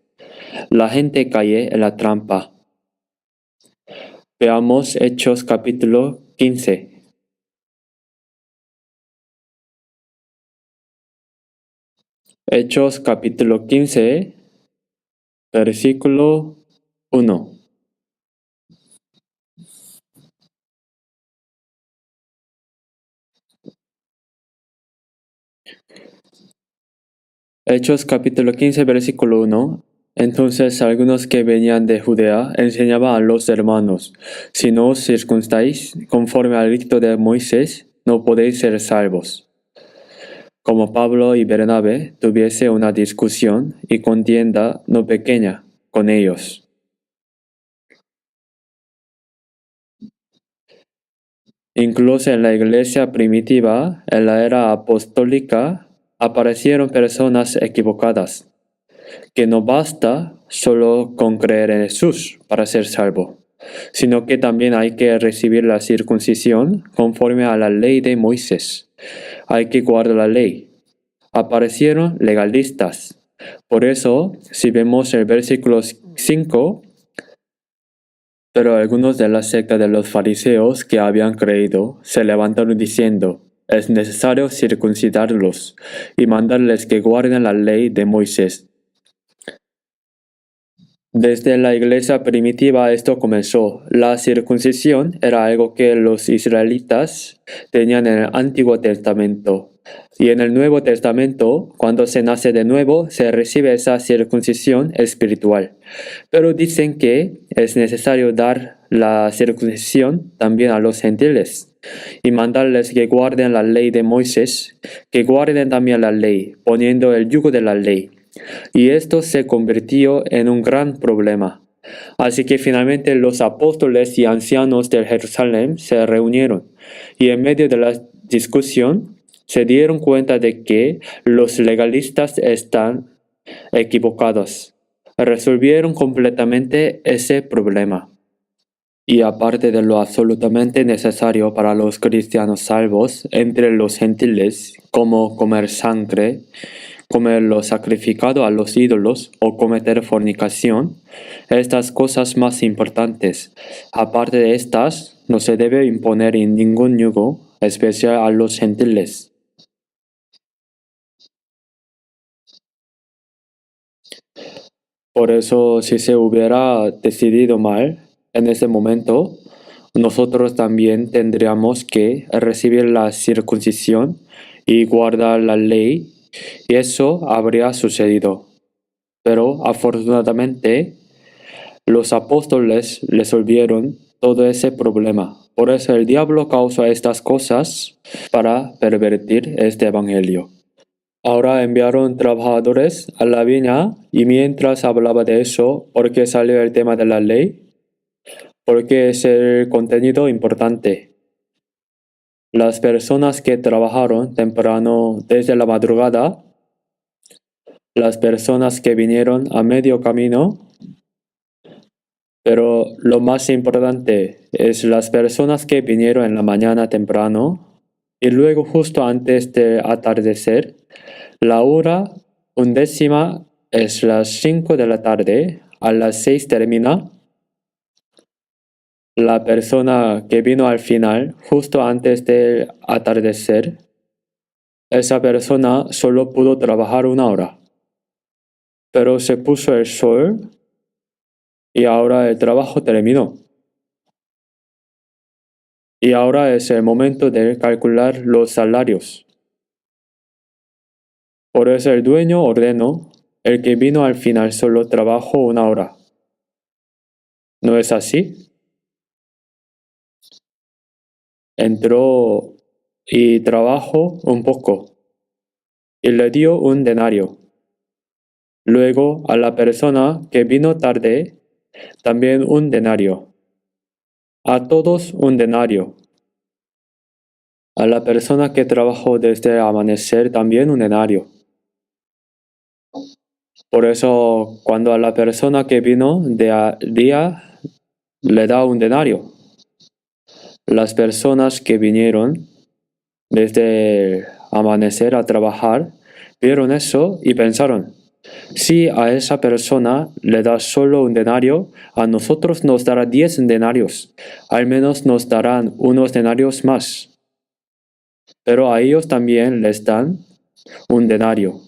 La gente cae en la trampa. Veamos Hechos capítulo 15. Hechos capítulo 15, versículo 1. Hechos capítulo 15, versículo 1. Entonces algunos que venían de Judea enseñaban a los hermanos: si no os circuncidáis conforme al rito de Moisés, no podéis ser salvos. Como Pablo y Bernabé tuviese una discusión y contienda no pequeña con ellos. Incluso en la iglesia primitiva, en la era apostólica, aparecieron personas equivocadas, que no basta solo con creer en Jesús para ser salvo, sino que también hay que recibir la circuncisión conforme a la ley de Moisés. Hay que guardar la ley. Aparecieron legalistas. Por eso, si vemos el versículo 5, pero algunos de la secta de los fariseos que habían creído se levantaron diciendo: es necesario circuncidarlos y mandarles que guarden la ley de Moisés. Desde la iglesia primitiva esto comenzó. La circuncisión era algo que los israelitas tenían en el Antiguo Testamento. Y en el Nuevo Testamento, cuando se nace de nuevo, se recibe esa circuncisión espiritual. Pero dicen que es necesario dar la circuncisión también a los gentiles y mandarles que guarden la ley de Moisés, que guarden también la ley, poniendo el yugo de la ley. Y esto se convirtió en un gran problema. Así que finalmente los apóstoles y ancianos de Jerusalén se reunieron y en medio de la discusión se dieron cuenta de que los legalistas están equivocados. Resolvieron completamente ese problema. Y aparte de lo absolutamente necesario para los cristianos salvos entre los gentiles, como comer sangre, comer lo sacrificado a los ídolos o cometer fornicación, estas cosas más importantes. Aparte de estas, no se debe imponer en ningún yugo especial a los gentiles. Por eso, si se hubiera decidido mal en ese momento, nosotros también tendríamos que recibir la circuncisión y guardar la ley, y eso habría sucedido. Pero afortunadamente, los apóstoles resolvieron todo ese problema. Por eso el diablo causa estas cosas para pervertir este evangelio. Ahora enviaron trabajadores a la viña y mientras hablaba de eso, ¿por qué salió el tema de la ley? Porque es el contenido importante. Las personas que trabajaron temprano desde la madrugada, las personas que vinieron a medio camino, pero lo más importante es las personas que vinieron en la mañana temprano y luego justo antes de atardecer. La hora 11 es las 5 de la tarde, a las 6 termina. La persona que vino al final, justo antes del atardecer, esa persona solo pudo trabajar 1 hora. Pero se puso el sol y ahora el trabajo terminó. Y ahora es el momento de calcular los salarios. Por eso el dueño ordenó: el que vino al final solo trabajó 1 hora. ¿No es así? Entró y trabajó un poco y le dio un denario. Luego a la persona que vino tarde también un denario. A todos un denario. A la persona que trabajó desde el amanecer también un denario. Por eso cuando a la persona que vino de día le da un denario. Las personas que vinieron desde el amanecer a trabajar Vieron eso y pensaron, si a esa persona le da solo un denario, a nosotros nos dará 10 denarios, al menos nos darán unos denarios más. Pero a ellos también les dan un denario.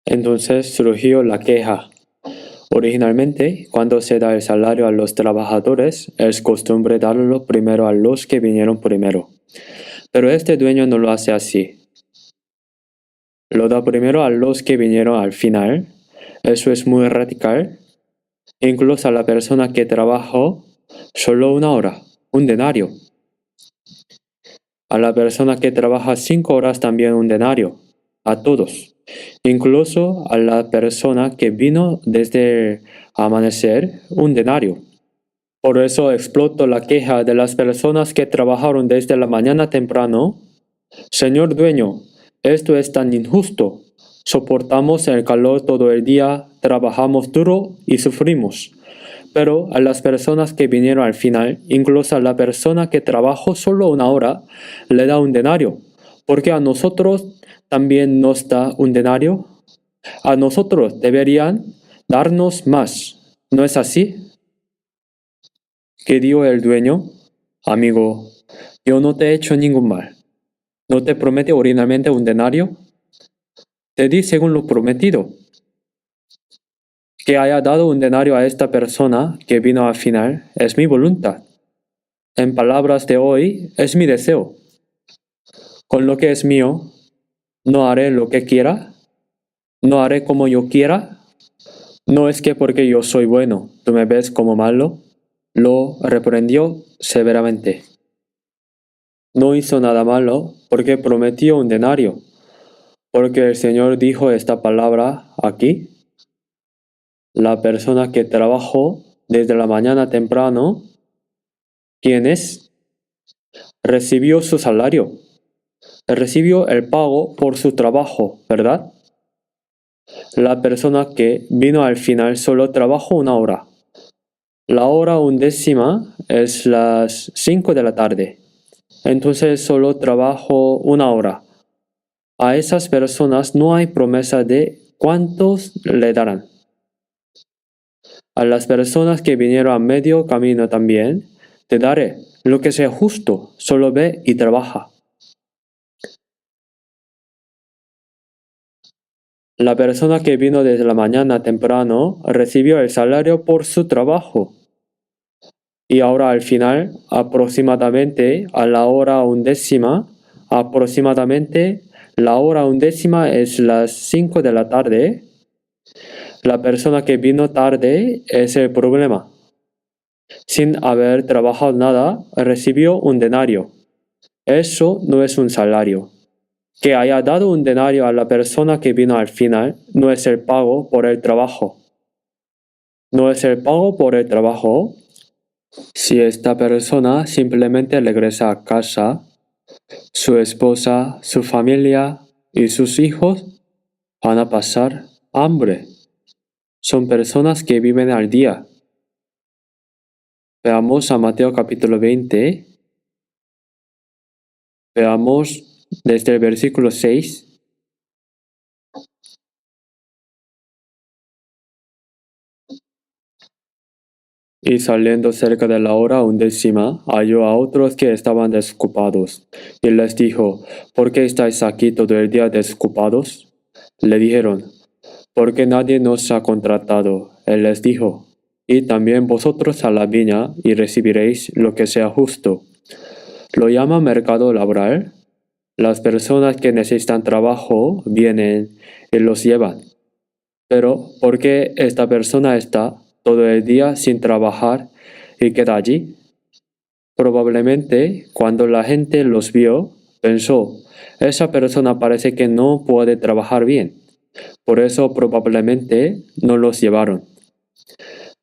Entonces surgió la queja. Originalmente, cuando se da el salario a los trabajadores, es costumbre darlo primero a los que vinieron primero. Pero este dueño no lo hace así. Lo da primero a los que vinieron al final. Eso es muy radical. Incluso a la persona que trabajó solo una hora, un denario. A la persona que trabaja 5 horas también un denario. A todos. Incluso a la persona que vino desde el amanecer, un denario. Por eso explotó la queja de las personas que trabajaron desde la mañana temprano. Señor dueño, esto es tan injusto. Soportamos el calor todo el día, trabajamos duro y sufrimos. Pero a las personas que vinieron al final, incluso a la persona que trabajó solo una hora, le da un denario. Porque a nosotros también nos da un denario. A nosotros deberían darnos más. ¿No es así? ¿Qué dijo el dueño? Amigo, yo no te he hecho ningún mal. ¿No te prometí originalmente un denario? Te di según lo prometido. Que haya dado un denario a esta persona que vino al final es mi voluntad. En palabras de hoy, es mi deseo. Con lo que es mío, no haré lo que quiera, no haré como yo quiera. No es que porque yo soy bueno, tú me ves como malo. Lo reprendió severamente. No hizo nada malo porque prometió un denario. Porque el Señor dijo esta palabra aquí. La persona que trabajó desde la mañana temprano, ¿quién es? Recibió su salario. Recibió el pago por su trabajo, ¿verdad? La persona que vino al final solo trabajó una hora. La hora undécima es las 5 de la tarde. Entonces solo trabajó una hora. A esas personas no hay promesa de cuántos le darán. A las personas que vinieron a medio camino también, te daré lo que sea justo, solo ve y trabaja. La persona que vino desde la mañana temprano recibió el salario por su trabajo. Y ahora al final, aproximadamente a la hora undécima, la hora undécima es las 5 de la tarde. La persona que vino tarde es el problema. Sin haber trabajado nada, recibió un denario. Eso no es un salario. Que haya dado un denario a la persona que vino al final no es el pago por el trabajo. No es el pago por el trabajo. Si esta persona simplemente regresa a casa, su esposa, su familia y sus hijos van a pasar hambre. Son personas que viven al día. Veamos a Mateo capítulo 20. Veamos desde el versículo 6. Y saliendo cerca de la hora undécima, halló a otros que estaban desocupados, y les dijo, ¿por qué estáis aquí todo el día desocupados? Le dijeron, porque nadie nos ha contratado. Él les dijo, id también vosotros a la viña, y recibiréis lo que sea justo. ¿Lo llama mercado laboral? Las personas que necesitan trabajo vienen y los llevan. Pero, ¿por qué esta persona está todo el día sin trabajar y queda allí? Probablemente, cuando la gente los vio, pensó, esa persona parece que no puede trabajar bien. Por eso probablemente no los llevaron.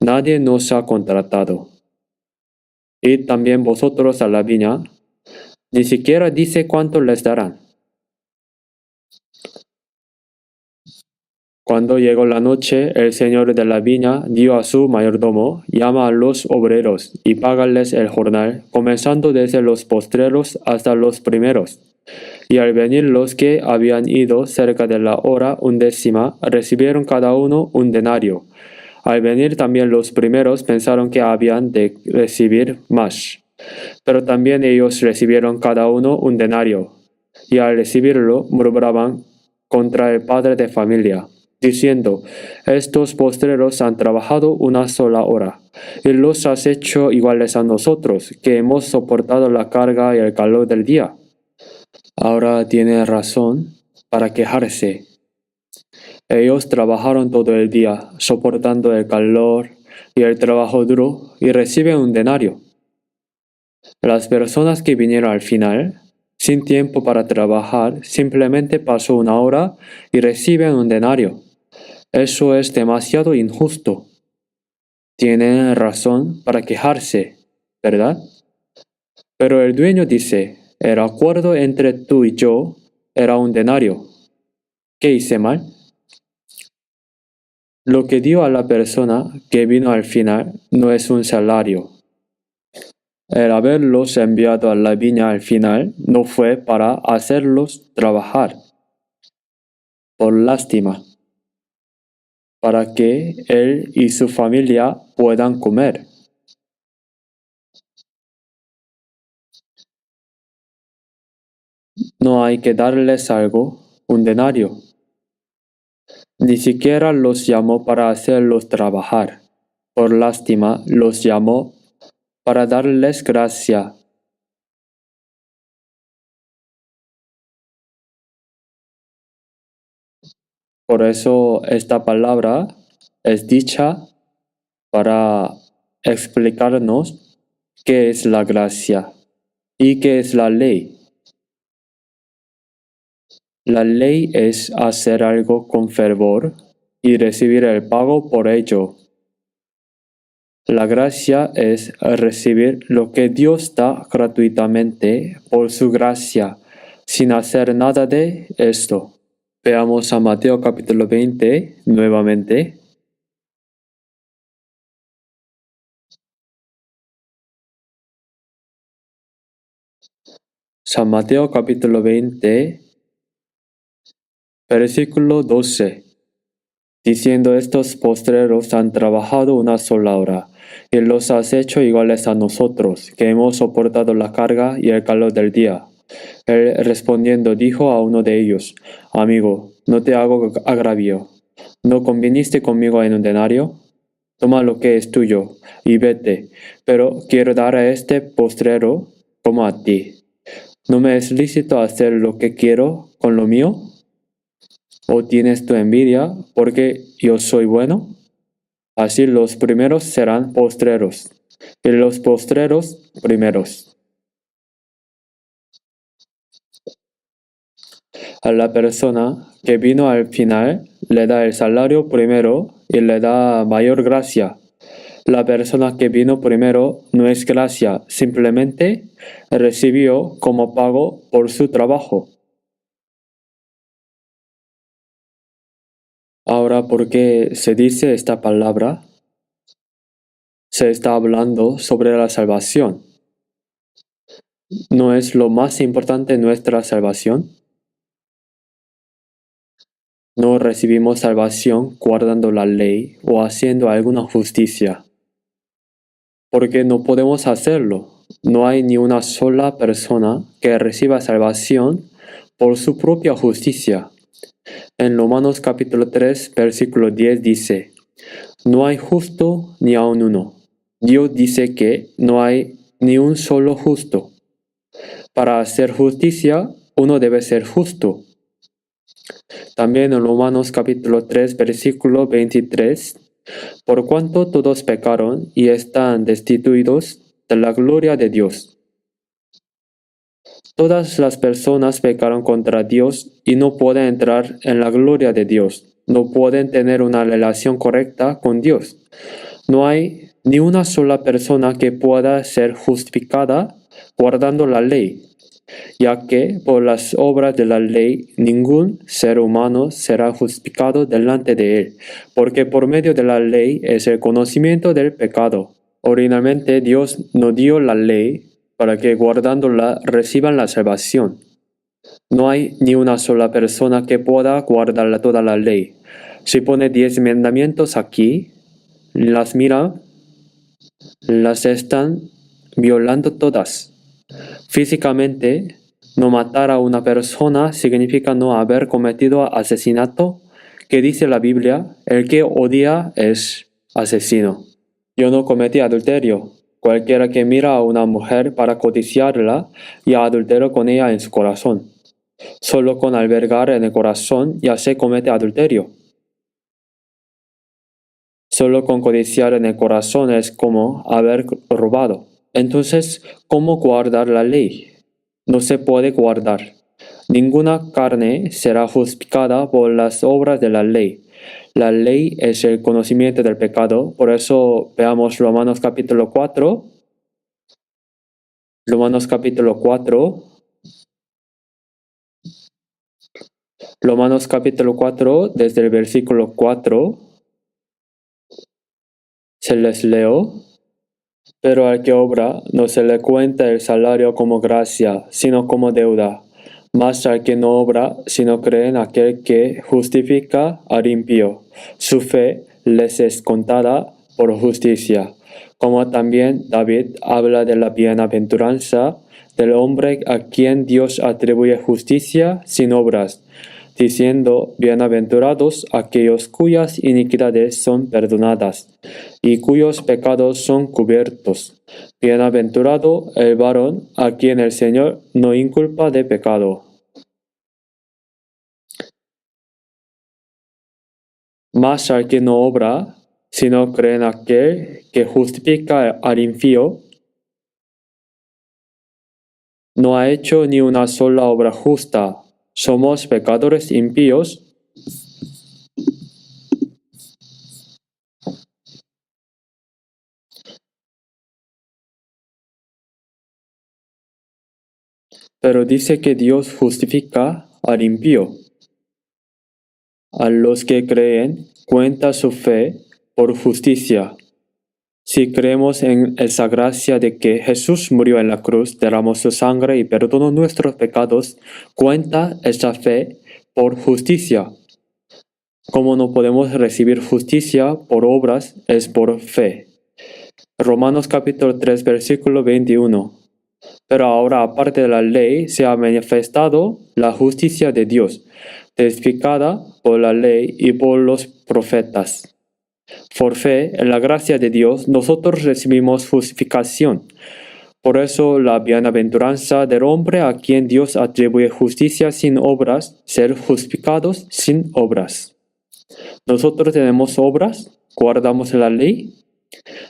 Nadie nos ha contratado. Id también vosotros a la viña. Ni siquiera dice cuánto les darán. Cuando llegó la noche, el señor de la viña dio a su mayordomo: llama a los obreros y págales el jornal, comenzando desde los postreros hasta los primeros. Y al venir los que habían ido cerca de la hora 11, recibieron cada uno un denario. Al venir también los primeros pensaron que habían de recibir más, pero también ellos recibieron cada uno un denario. Y al recibirlo murmuraban contra el padre de familia, diciendo: estos postreros han trabajado una sola hora, y los has hecho iguales a nosotros, que hemos soportado la carga y el calor del día. Ahora tiene razón para quejarse. Ellos trabajaron todo el día, soportando el calor y el trabajo duro, y reciben un denario. Las personas que vinieron al final, sin tiempo para trabajar, simplemente pasó una hora y reciben un denario. Eso es demasiado injusto. Tienen razón para quejarse, ¿verdad? Pero el dueño dice: el acuerdo entre tú y yo era un denario. ¿Qué hice mal? Lo que dio a la persona que vino al final no es un salario. El haberlos enviado a la viña al final no fue para hacerlos trabajar, por lástima, para que él y su familia puedan comer. No hay que darles algo, un denario. Ni siquiera los llamó para hacerlos trabajar. Por lástima los llamó para darles gracia. Por eso esta palabra es dicha para explicarnos qué es la gracia y qué es la ley. La ley es hacer algo con fervor y recibir el pago por ello. La gracia es recibir lo que Dios da gratuitamente por su gracia, sin hacer nada de esto. Veamos a Mateo capítulo 20 nuevamente. San Mateo capítulo 20, versículo 12. Diciendo: estos postreros han trabajado una sola hora, y los has hecho iguales a nosotros, que hemos soportado la carga y el calor del día. Él respondiendo dijo a uno de ellos: amigo, no te hago agravio. ¿No conviniste conmigo en un denario? Toma lo que es tuyo y vete, pero quiero dar a este postrero como a ti. ¿No me es lícito hacer lo que quiero con lo mío? ¿O tienes tu envidia porque yo soy bueno? Así los primeros serán postreros, y los postreros primeros. A la persona que vino al final le da el salario primero y le da mayor gracia. La persona que vino primero no es gracia, simplemente recibió como pago por su trabajo. Ahora, ¿por qué se dice esta palabra? Se está hablando sobre la salvación. ¿No es lo más importante nuestra salvación? No recibimos salvación guardando la ley o haciendo alguna justicia, porque no podemos hacerlo. No hay ni una sola persona que reciba salvación por su propia justicia. En Romanos capítulo 3, versículo 10 dice: no hay justo ni aun uno. Dios dice que no hay ni un solo justo. Para hacer justicia, uno debe ser justo. También en Romanos capítulo 3, versículo 23, por cuanto todos pecaron y están destituidos de la gloria de Dios. Todas las personas pecaron contra Dios y no pueden entrar en la gloria de Dios. No pueden tener una relación correcta con Dios. No hay ni una sola persona que pueda ser justificada guardando la ley. ya que por las obras de la ley ningún ser humano será justificado delante de él, porque por medio de la ley es el conocimiento del pecado. Originalmente Dios no dio la ley para que guardándola reciban la salvación. No hay ni una sola persona que pueda guardar toda la ley. Si pone 10 mandamientos aquí, las mira, las están violando todas. Físicamente, no matar a una persona significa no haber cometido asesinato, que dice la Biblia, el que odia es asesino. Yo no cometí adulterio. Cualquiera que mira a una mujer para codiciarla, ya adulteró con ella en su corazón. Solo con albergar en el corazón ya se comete adulterio. Solo con codiciar en el corazón es como haber robado. Entonces, ¿cómo guardar la ley? No se puede guardar. Ninguna carne será justificada por las obras de la ley. La ley es el conocimiento del pecado. Por eso veamos Romanos capítulo 4. Romanos capítulo 4. Romanos capítulo 4, desde el versículo 4. Se les leo. Pero al que obra no se le cuenta el salario como gracia, sino como deuda. Mas al que no obra, sino cree en aquel que justifica al impío, su fe les es contada por justicia. Como también David habla de la bienaventuranza del hombre a quien Dios atribuye justicia sin obras, diciendo, bienaventurados aquellos cuyas iniquidades son perdonadas y cuyos pecados son cubiertos. Bienaventurado el varón a quien el Señor no inculpa de pecado. Mas al que no obra, sino cree en aquel que justifica al impío, no ha hecho ni una sola obra justa. Somos pecadores impíos. Pero dice que Dios justifica al impío. A los que creen, cuenta su fe por justicia. Si creemos en esa gracia de que Jesús murió en la cruz, derramó su sangre y perdonó nuestros pecados, cuenta esa fe por justicia. Como no podemos recibir justicia por obras, es por fe. Romanos capítulo 3, versículo 21. Pero ahora, aparte de la ley, se ha manifestado la justicia de Dios, testificada por la ley y por los profetas. Por fe, en la gracia de Dios, nosotros recibimos justificación. Por eso, la bienaventuranza del hombre a quien Dios atribuye justicia sin obras, ser justificados sin obras. Nosotros tenemos obras, guardamos la ley,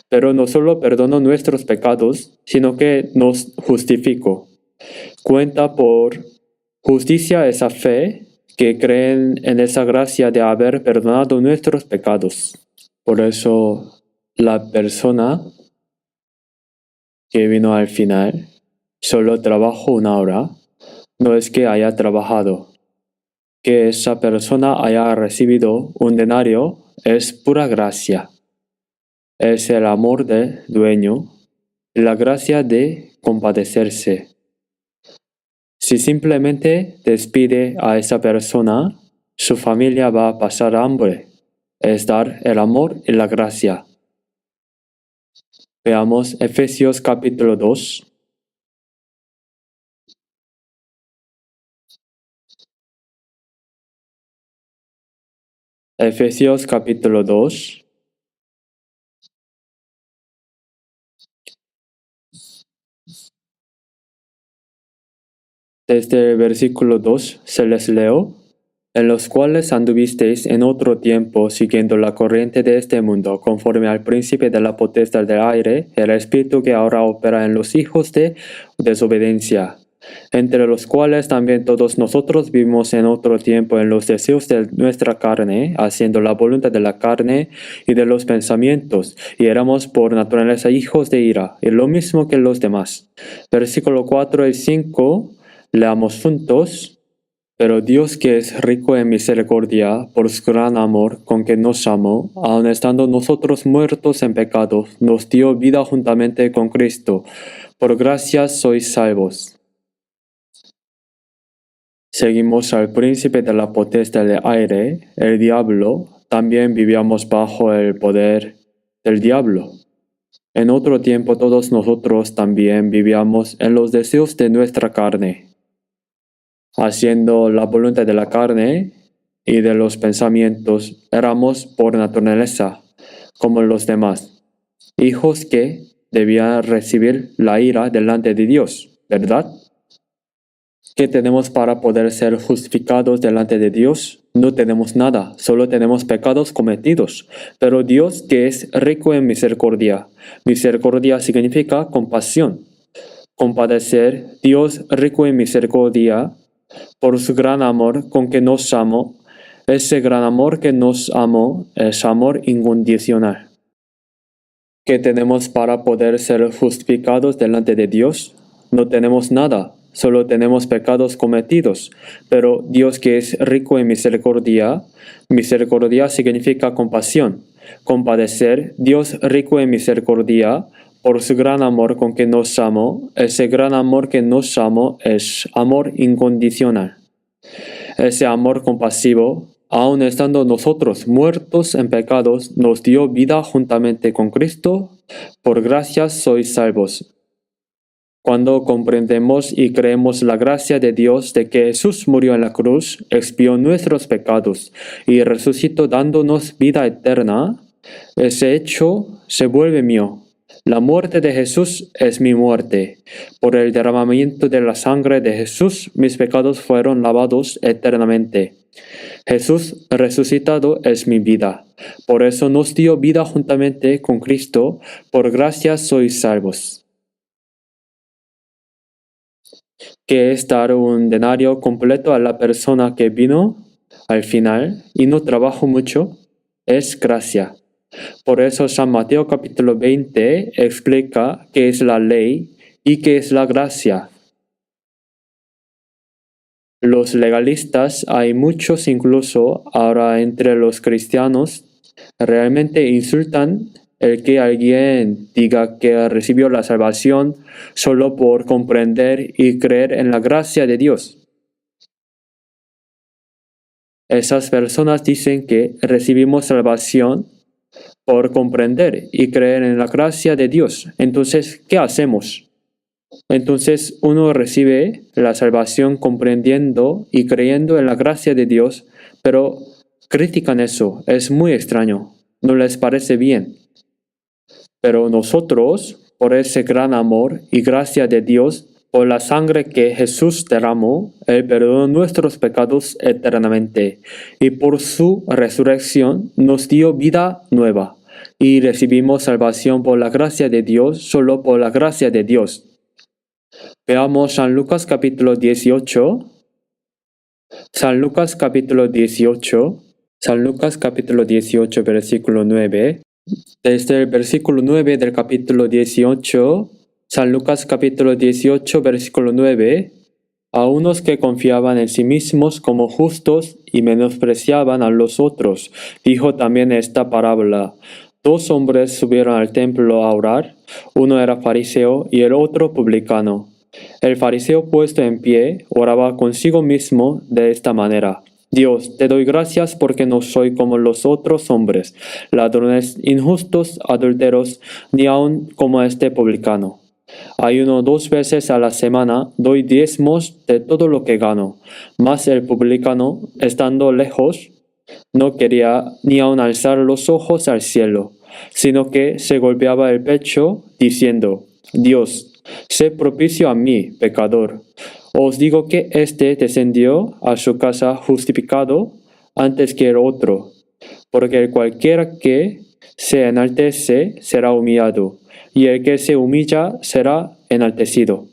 pero no solo perdonó nuestros pecados, sino que nos justificó. Cuenta por justicia esa fe que creen en esa gracia de haber perdonado nuestros pecados. Por eso la persona que vino al final solo trabajó 1 hora, no es que haya trabajado. Que esa persona haya recibido un denario es pura gracia. Es el amor del dueño y la gracia de compadecerse. Si simplemente despide a esa persona, su familia va a pasar hambre. Es dar el amor y la gracia. Veamos Efesios capítulo 2. Efesios capítulo 2. Desde el versículo 2 se les leo, en los cuales anduvisteis en otro tiempo siguiendo la corriente de este mundo, conforme al príncipe de la potestad del aire, el espíritu que ahora opera en los hijos de desobediencia, entre los cuales también todos nosotros vivimos en otro tiempo en los deseos de nuestra carne, haciendo la voluntad de la carne y de los pensamientos, y éramos por naturaleza hijos de ira, y lo mismo que los demás. Versículo 4 y 5 Leamos juntos. Pero Dios, que es rico en misericordia, por su gran amor con que nos amó, aun estando nosotros muertos en pecados, nos dio vida juntamente con Cristo. Por gracia sois salvos. Seguimos al príncipe de la potestad del aire, el diablo. También vivíamos bajo el poder del diablo. En otro tiempo todos nosotros también vivíamos en los deseos de nuestra carne, haciendo la voluntad de la carne y de los pensamientos. Éramos por naturaleza como los demás, hijos que debían recibir la ira delante de Dios, ¿verdad? ¿Qué tenemos para poder ser justificados delante de Dios? No tenemos nada, solo tenemos pecados cometidos. Pero Dios, que es rico en misericordia. Misericordia significa compasión. Compadecer, Dios rico en misericordia, por su gran amor con que nos amó. Ese gran amor que nos amó es amor incondicional. ¿Qué tenemos para poder ser justificados delante de Dios? No tenemos nada, solo tenemos pecados cometidos. Pero Dios, que es rico en misericordia, misericordia significa compasión. Compadecer, Dios rico en misericordia, por su gran amor con que nos amó. Ese gran amor que nos amó es amor incondicional. Ese amor compasivo, aun estando nosotros muertos en pecados, nos dio vida juntamente con Cristo. Por gracia sois salvos. Cuando comprendemos y creemos la gracia de Dios de que Jesús murió en la cruz, expió nuestros pecados y resucitó dándonos vida eterna, ese hecho se vuelve mío. La muerte de Jesús es mi muerte. Por el derramamiento de la sangre de Jesús, mis pecados fueron lavados eternamente. Jesús resucitado es mi vida. Por eso nos dio vida juntamente con Cristo. Por gracia sois salvos. ¿Qué es dar un denario completo a la persona que vino al final y no trabajó mucho? Es gracia. Por eso San Mateo capítulo 20 explica qué es la ley y qué es la gracia. Los legalistas, hay muchos incluso ahora entre los cristianos, realmente insultan el que alguien diga que recibió la salvación solo por comprender y creer en la gracia de Dios. Esas personas dicen que recibimos salvación por comprender y creer en la gracia de Dios. Entonces, ¿qué hacemos? Entonces uno recibe la salvación comprendiendo y creyendo en la gracia de Dios, pero critican eso. Es muy extraño. No les parece bien. Pero nosotros, por ese gran amor y gracia de Dios, por la sangre que Jesús derramó, Él perdonó nuestros pecados eternamente, y por su resurrección nos dio vida nueva, y recibimos salvación por la gracia de Dios, solo por la gracia de Dios. Veamos San Lucas capítulo 18. San Lucas capítulo 18. San Lucas capítulo 18, versículo 9. Desde el versículo 9 del capítulo 18, San Lucas capítulo 18, versículo 9, a unos que confiaban en sí mismos como justos y menospreciaban a los otros, dijo también esta parábola. Dos hombres subieron al templo a orar, uno era fariseo y el otro publicano. El fariseo puesto en pie oraba consigo mismo de esta manera. Dios, te doy gracias porque no soy como los otros hombres, ladrones, injustos, adúlteros, ni aun como este publicano. Ayuno 2 veces a la semana, doy diezmos de todo lo que gano. Mas el publicano, estando lejos, no quería ni aun alzar los ojos al cielo, sino que se golpeaba el pecho, diciendo, Dios, sé propicio a mí, pecador. Os digo que éste descendió a su casa justificado antes que el otro, porque cualquiera que se enaltece será humillado, y el que se humilla será enaltecido.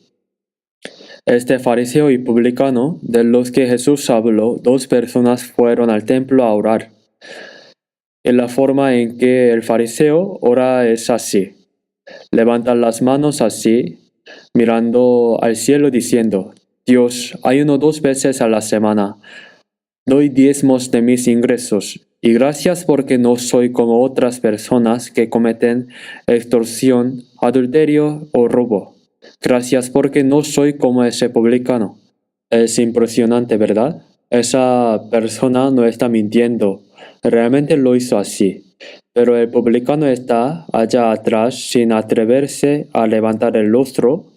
Este fariseo y publicano, de los que Jesús habló, 2 personas fueron al templo a orar. Y la forma en que el fariseo ora es así. Levanta las manos así, mirando al cielo diciendo, Dios, ayuno 2 veces a la semana. Doy diezmos de mis ingresos. Y gracias porque no soy como otras personas que cometen extorsión, adulterio o robo. Gracias porque no soy como ese publicano. Es impresionante, ¿verdad? Esa persona no está mintiendo. Realmente lo hizo así. Pero el publicano está allá atrás sin atreverse a levantar el rostro,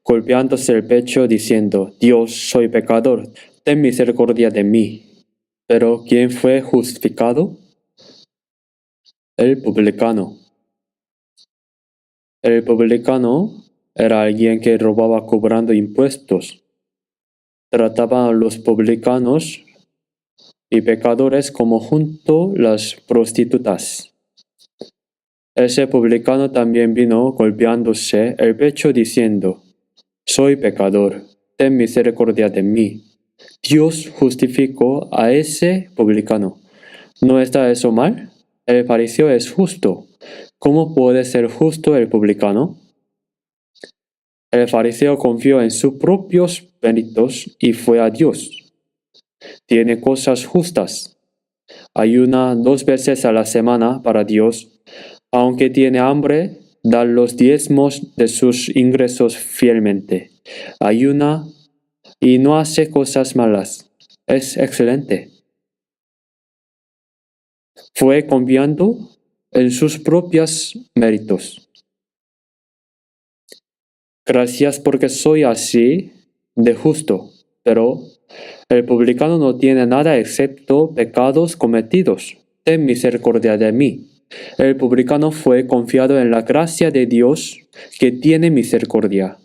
golpeándose el pecho diciendo, Dios, soy pecador, ten misericordia de mí. Pero ¿quién fue justificado? El publicano. El publicano era alguien que robaba cobrando impuestos. Trataba a los publicanos y pecadores como junto las prostitutas. Ese publicano también vino golpeándose el pecho diciendo, soy pecador, ten misericordia de mí. Dios justificó a ese publicano. ¿No está eso mal? El fariseo es justo. ¿Cómo puede ser justo el publicano? El fariseo confió en sus propios méritos y fue a Dios. Tiene cosas justas. Ayuna 2 veces a la semana para Dios. Aunque tiene hambre, da los diezmos de sus ingresos fielmente. Ayuna y no hace cosas malas. Es excelente. Fue confiando en sus propios méritos. Gracias porque soy así de justo, pero el publicano no tiene nada excepto pecados cometidos. Ten misericordia de mí. El publicano fue confiado en la gracia de Dios que tiene misericordia.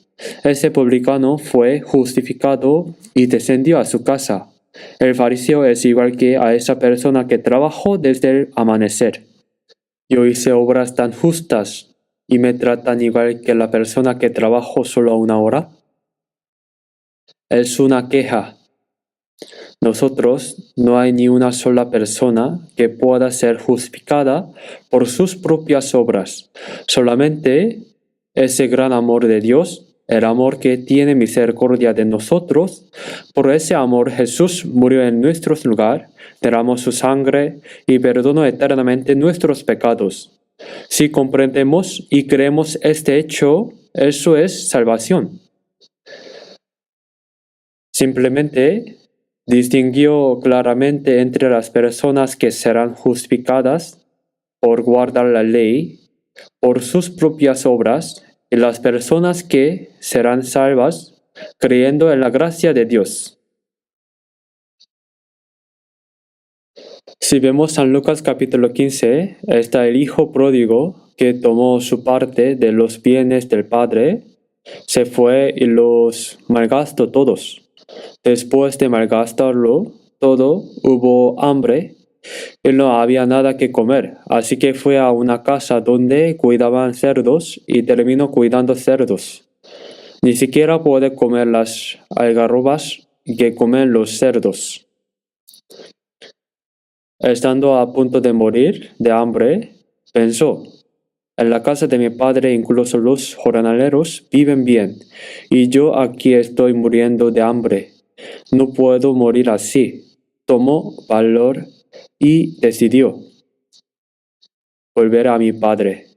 Ese publicano fue justificado y descendió a su casa. El fariseo es igual que a esa persona que trabajó desde el amanecer. Yo hice obras tan justas y me tratan igual que la persona que trabajó solo 1 hora. Es una queja. Nosotros no hay ni una sola persona que pueda ser justificada por sus propias obras. Solamente ese gran amor de Dios, el amor que tiene misericordia de nosotros. Por ese amor Jesús murió en nuestro lugar, derramó su sangre y perdonó eternamente nuestros pecados. Si comprendemos y creemos este hecho, eso es salvación. Simplemente distinguió claramente entre las personas que serán justificadas por guardar la ley, por sus propias obras, y las personas que serán salvas creyendo en la gracia de Dios. Si vemos San Lucas capítulo 15, está el hijo pródigo que tomó su parte de los bienes del padre, se fue y los malgastó todos. Después de malgastarlo todo, hubo hambre y no había nada que comer, así que fue a una casa donde cuidaban cerdos y terminó cuidando cerdos. Ni siquiera puede comer las algarrobas que comen los cerdos. Estando a punto de morir de hambre, pensó, en la casa de mi padre incluso los jornaleros viven bien, y yo aquí estoy muriendo de hambre. No puedo morir así. Tomó valor y decidió volver a mi padre.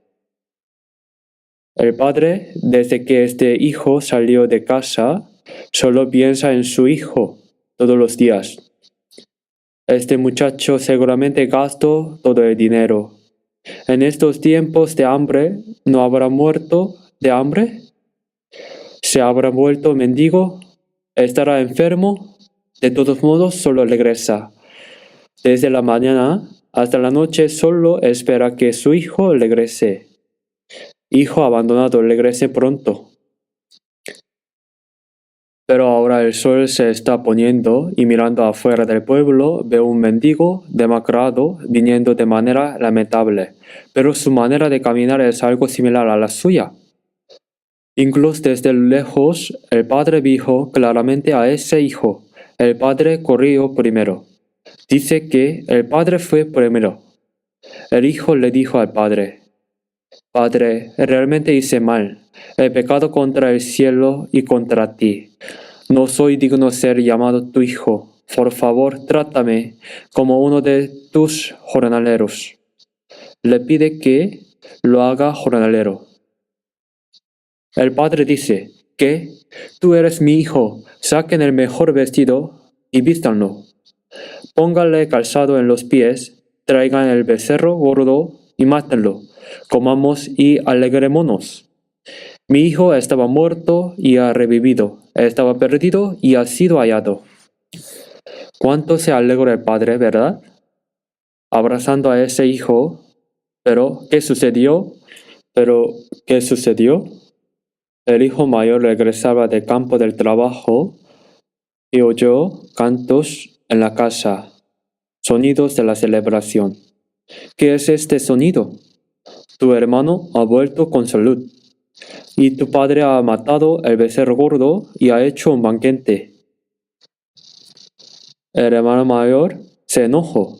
El padre, desde que este hijo salió de casa, solo piensa en su hijo todos los días. Este muchacho seguramente gastó todo el dinero. En estos tiempos de hambre, ¿no habrá muerto de hambre? ¿Se habrá vuelto mendigo? ¿Estará enfermo? De todos modos, solo regresa. Desde la mañana hasta la noche solo espera que su hijo regrese. Hijo abandonado, regrese pronto. Pero ahora el sol se está poniendo y mirando afuera del pueblo veo un mendigo demacrado viniendo de manera lamentable, pero su manera de caminar es algo similar a la suya. Incluso desde lejos el padre dijo claramente a ese hijo, el padre corrió primero. Dice que el padre fue primero. El hijo le dijo al padre, Padre, realmente hice mal, he pecado contra el cielo y contra ti. No soy digno de ser llamado tu hijo. Por favor, trátame como uno de tus jornaleros. Le pide que lo haga jornalero. El padre dice, ¿qué? Tú eres mi hijo. Saquen el mejor vestido y vístanlo. Pónganle calzado en los pies, traigan el becerro gordo y mátenlo. Comamos y alegrémonos. Mi hijo estaba muerto y ha revivido. Estaba perdido y ha sido hallado. ¿Cuánto se alegró el padre, verdad? Abrazando a ese hijo. Pero, ¿qué sucedió? El hijo mayor regresaba del campo del trabajo y oyó cantos en la casa, sonidos de la celebración. ¿Qué es este sonido? Tu hermano ha vuelto con salud, y tu padre ha matado el becerro gordo y ha hecho un banquete. El hermano mayor se enojó.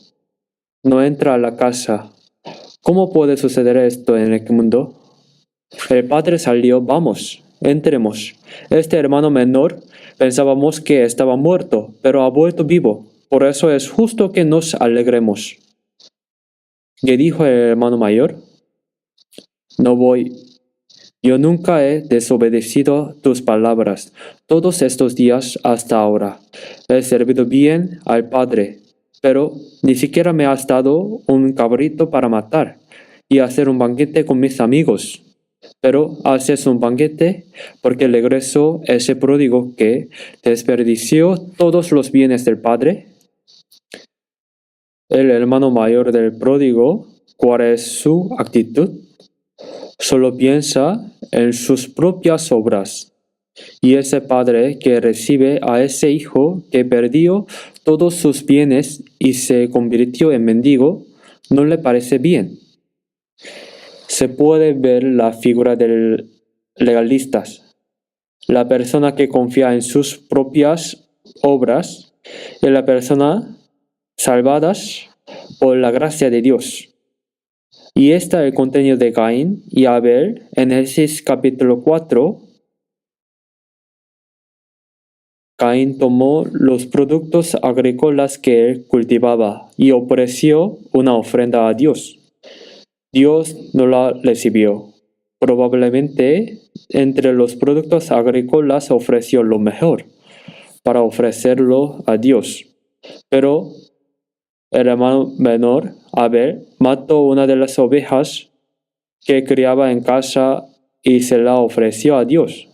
No entra a la casa. ¿Cómo puede suceder esto en el mundo? El padre salió, vamos, entremos. Este hermano menor pensábamos que estaba muerto, pero ha vuelto vivo. Por eso es justo que nos alegremos. ¿Qué dijo el hermano mayor? No voy. Yo nunca he desobedecido tus palabras. Todos estos días hasta ahora he servido bien al Padre, pero ni siquiera me has dado un cabrito para matar y hacer un banquete con mis amigos. Pero haces un banquete porque regresó ese pródigo que desperdició todos los bienes del Padre. El hermano mayor del pródigo, ¿cuál es su actitud? Solo piensa en sus propias obras. Y ese padre que recibe a ese hijo que perdió todos sus bienes y se convirtió en mendigo, no le parece bien. Se puede ver la figura del legalista, la persona que confía en sus propias obras y la persona salvadas por la gracia de Dios. Y está el contenido de Caín y Abel en Génesis capítulo 4. Caín tomó los productos agrícolas que él cultivaba y ofreció una ofrenda a Dios. Dios no la recibió. Probablemente entre los productos agrícolas ofreció lo mejor para ofrecerlo a Dios. Pero el hermano menor, Abel, mató una de las ovejas que criaba en casa y se la ofreció a Dios.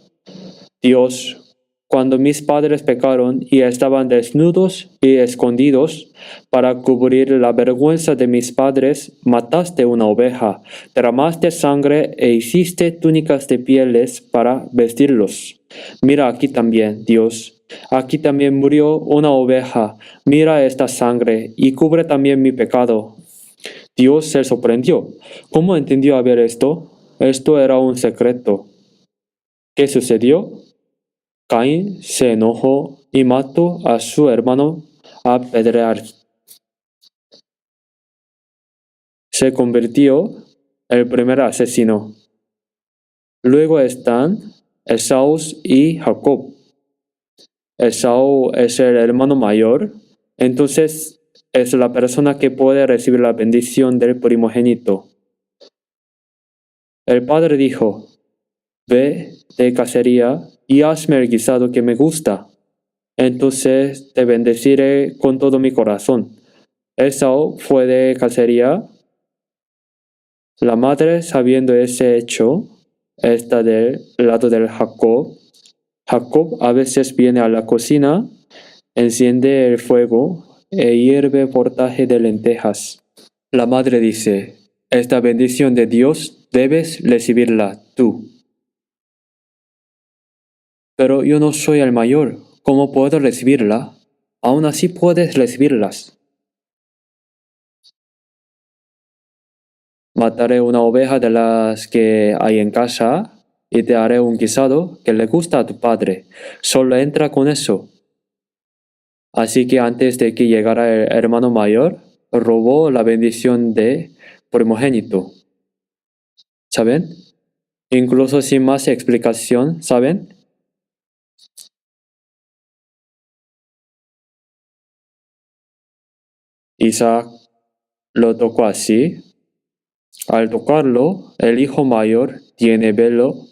Dios, cuando mis padres pecaron y estaban desnudos y escondidos, para cubrir la vergüenza de mis padres, mataste una oveja, derramaste sangre e hiciste túnicas de pieles para vestirlos. Mira aquí también, Dios, aquí también murió una oveja, mira esta sangre y cubre también mi pecado. Dios se sorprendió. ¿Cómo entendió Abel esto? Esto era un secreto. ¿Qué sucedió? Caín se enojó y mató a su hermano a pedrear. Se convirtió en el primer asesino. Luego están Esaú y Jacob. Esaú es el hermano mayor, entonces es la persona que puede recibir la bendición del primogénito. El padre dijo, ve de cacería y hazme el guisado que me gusta. Entonces te bendeciré con todo mi corazón. Esaú fue de cacería. La madre, sabiendo ese hecho, está del lado del Jacob. Jacob a veces viene a la cocina, enciende el fuego e hierve portaje de lentejas. La madre dice, esta bendición de Dios debes recibirla tú. Pero yo no soy el mayor, ¿cómo puedo recibirla? Aún así puedes recibirlas. Mataré una oveja de las que hay en casa y te haré un guisado que le gusta a tu padre. Solo entra con eso. Así que antes de que llegara el hermano mayor, robó la bendición de primogénito. ¿Saben? Incluso sin más explicación, ¿saben? Isaac lo tocó así. Al tocarlo, el hijo mayor tiene velo,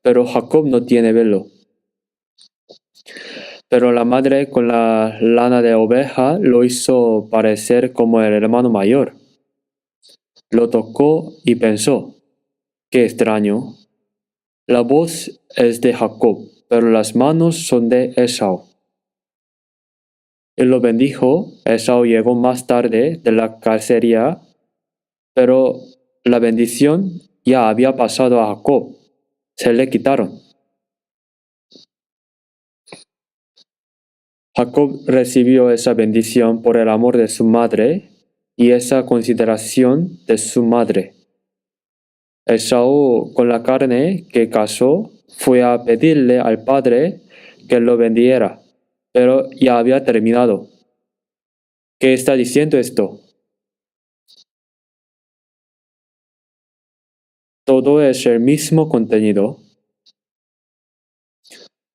pero Jacob no tiene velo. Pero la madre con la lana de oveja lo hizo parecer como el hermano mayor. Lo tocó y pensó, qué extraño. La voz es de Jacob, pero las manos son de Esau. Y lo bendijo. Esau llegó más tarde de la cacería, pero la bendición ya había pasado a Jacob. Se le quitaron. Jacob recibió esa bendición por el amor de su madre y esa consideración de su madre. Esaú, con la carne que cazó, fue a pedirle al padre que lo vendiera, pero ya había terminado. ¿Qué está diciendo esto? Todo es el mismo contenido.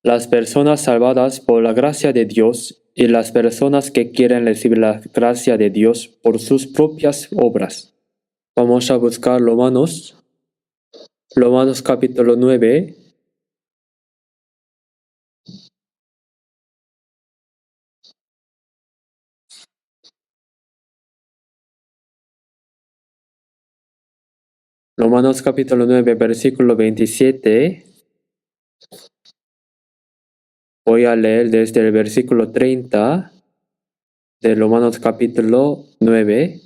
Las personas salvadas por la gracia de Dios y las personas que quieren recibir la gracia de Dios por sus propias obras. Vamos a buscar Romanos capítulo 9. Romanos capítulo 9, versículo 27. Voy a leer desde el versículo 30 de Romanos capítulo 9.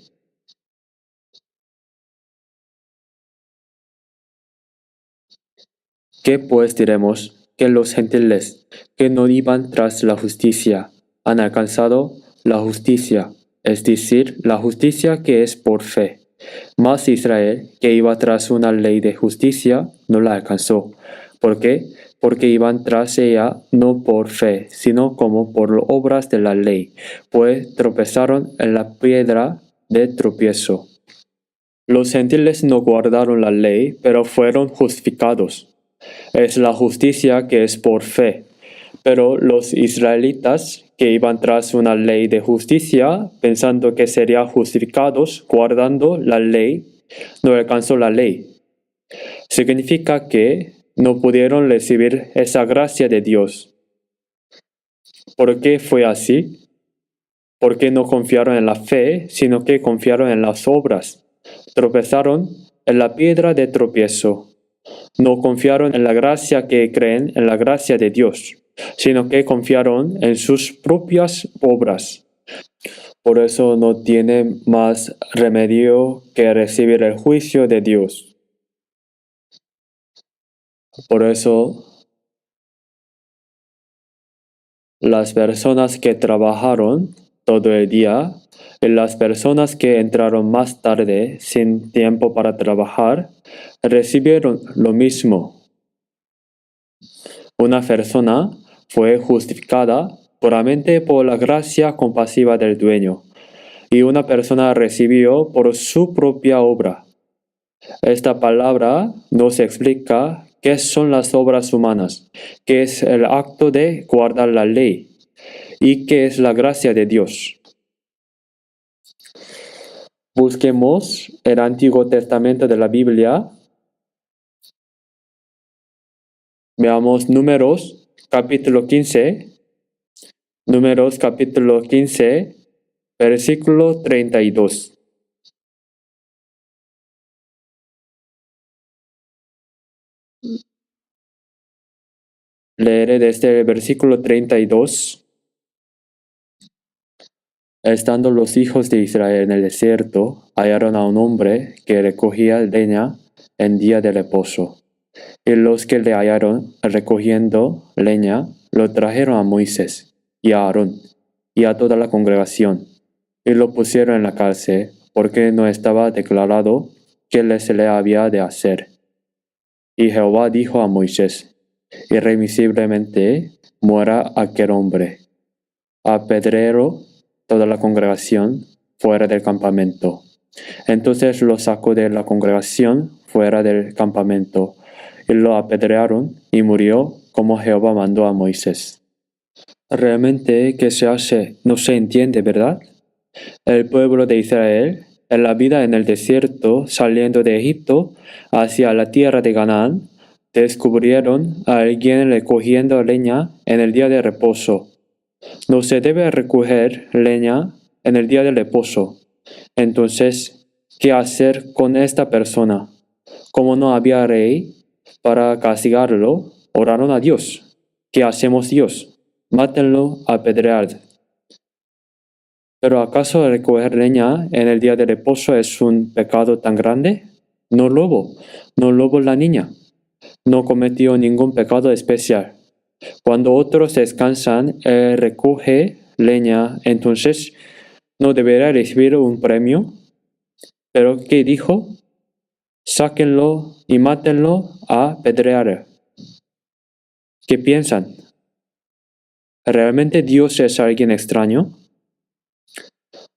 ¿Qué pues diremos? Que los gentiles que no iban tras la justicia han alcanzado la justicia, es decir, la justicia que es por fe. Mas Israel, que iba tras una ley de justicia, no la alcanzó. ¿Por qué? Porque iban tras ella no por fe, sino como por obras de la ley, pues tropezaron en la piedra de tropiezo. Los gentiles no guardaron la ley, pero fueron justificados. Es la justicia que es por fe. Pero los israelitas que iban tras una ley de justicia, pensando que serían justificados guardando la ley, no alcanzó la ley. Significa que no pudieron recibir esa gracia de Dios. ¿Por qué fue así? Porque no confiaron en la fe, sino que confiaron en las obras. Tropezaron en la piedra de tropiezo. No confiaron en la gracia que creen en la gracia de Dios, sino que confiaron en sus propias obras. Por eso no tienen más remedio que recibir el juicio de Dios. Por eso las personas que trabajaron todo el día y las personas que entraron más tarde sin tiempo para trabajar recibieron lo mismo. Una persona fue justificada puramente por la gracia compasiva del dueño, y una persona recibió por su propia obra. Esta palabra nos explica qué son las obras humanas, qué es el acto de guardar la ley y qué es la gracia de Dios. Busquemos el Antiguo Testamento de la Biblia. Veamos Números capítulo 15. Números capítulo 15, versículo 32. Leeré desde el versículo 32. Estando los hijos de Israel en el desierto, hallaron a un hombre que recogía leña en día de reposo. Y los que le hallaron recogiendo leña, lo trajeron a Moisés y a Aarón y a toda la congregación, y lo pusieron en la cárcel, porque no estaba declarado qué se le había de hacer. Y Jehová dijo a Moisés: irremisiblemente muera aquel hombre. Apedreó toda la congregación fuera del campamento. Entonces lo sacó de la congregación fuera del campamento, y lo apedrearon, y murió como Jehová mandó a Moisés. Realmente, ¿qué se hace? No se entiende, ¿verdad? El pueblo de Israel, en la vida en el desierto, saliendo de Egipto hacia la tierra de Canaán, descubrieron a alguien recogiendo leña en el día de reposo. No se debe recoger leña en el día de reposo. Entonces, ¿qué hacer con esta persona? Como no había rey para castigarlo, oraron a Dios. ¿Qué hacemos, Dios? Mátenlo a pedradas. ¿Pero acaso recoger leña en el día de reposo es un pecado tan grande? No lobo la niña. No cometió ningún pecado especial. Cuando otros descansan, él recoge leña, entonces no deberá recibir un premio. ¿Pero qué dijo? Sáquenlo y mátenlo a pedrear. ¿Qué piensan? ¿Realmente Dios es alguien extraño?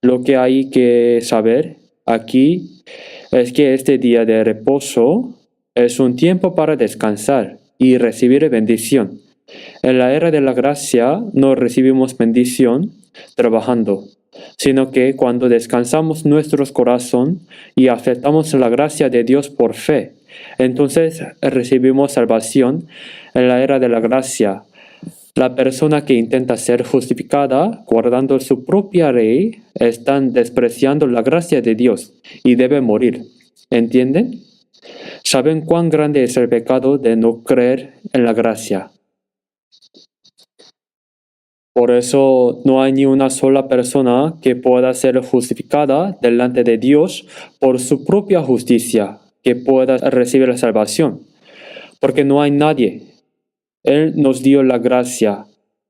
Lo que hay que saber aquí es que este día de reposo es un tiempo para descansar y recibir bendición. En la era de la gracia no recibimos bendición trabajando, sino que cuando descansamos nuestro corazón y aceptamos la gracia de Dios por fe, entonces recibimos salvación. En la era de la gracia, la persona que intenta ser justificada guardando su propia ley está despreciando la gracia de Dios y debe morir. ¿Entienden? ¿Saben cuán grande es el pecado de no creer en la gracia? Por eso no hay ni una sola persona que pueda ser justificada delante de Dios por su propia justicia, que pueda recibir la salvación. Porque no hay nadie. Él nos dio la gracia.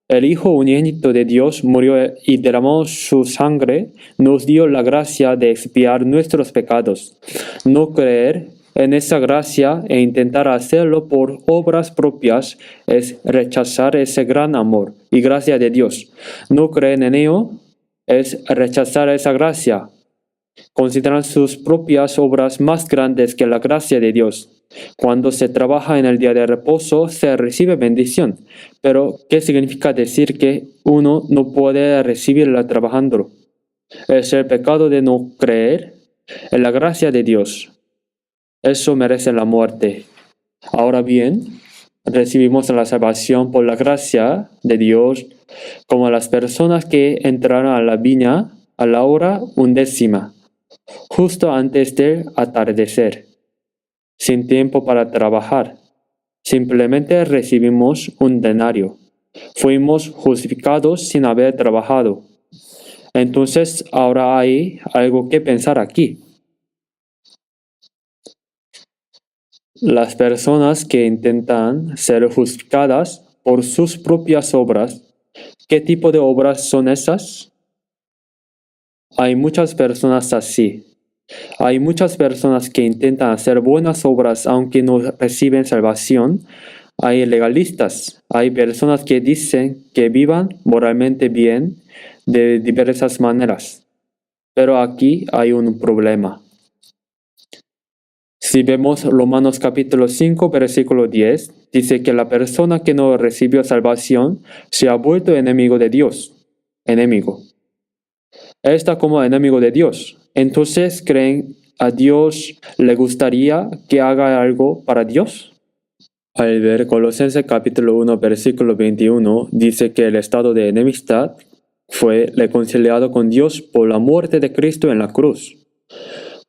El Hijo unigénito de Dios murió y derramó su sangre, nos dio la gracia de expiar nuestros pecados. No creer en esa gracia e intentar hacerlo por obras propias es rechazar ese gran amor y gracia de Dios. No creer en ello es rechazar esa gracia. Consideran sus propias obras más grandes que la gracia de Dios. Cuando se trabaja en el día de reposo, se recibe bendición. Pero, ¿qué significa decir que uno no puede recibirla trabajando? Es el pecado de no creer en la gracia de Dios. Eso merece la muerte. Ahora bien, recibimos la salvación por la gracia de Dios como las personas que entraron a la viña a la hora 11, justo antes del atardecer, sin tiempo para trabajar. Simplemente recibimos un denario. Fuimos justificados sin haber trabajado. Entonces, ahora hay algo que pensar aquí. Las personas que intentan ser justificadas por sus propias obras, ¿qué tipo de obras son esas? Hay muchas personas así. Hay muchas personas que intentan hacer buenas obras aunque no reciben salvación. Hay legalistas. Hay personas que dicen que vivan moralmente bien de diversas maneras. Pero aquí hay un problema. Si vemos Romanos capítulo 5, versículo 10, dice que la persona que no recibió salvación se ha vuelto enemigo de Dios. Enemigo. Está como enemigo de Dios. Entonces, ¿creen a Dios le gustaría que haga algo para Dios? Al ver Colosenses capítulo 1, versículo 21, dice que el estado de enemistad fue reconciliado con Dios por la muerte de Cristo en la cruz.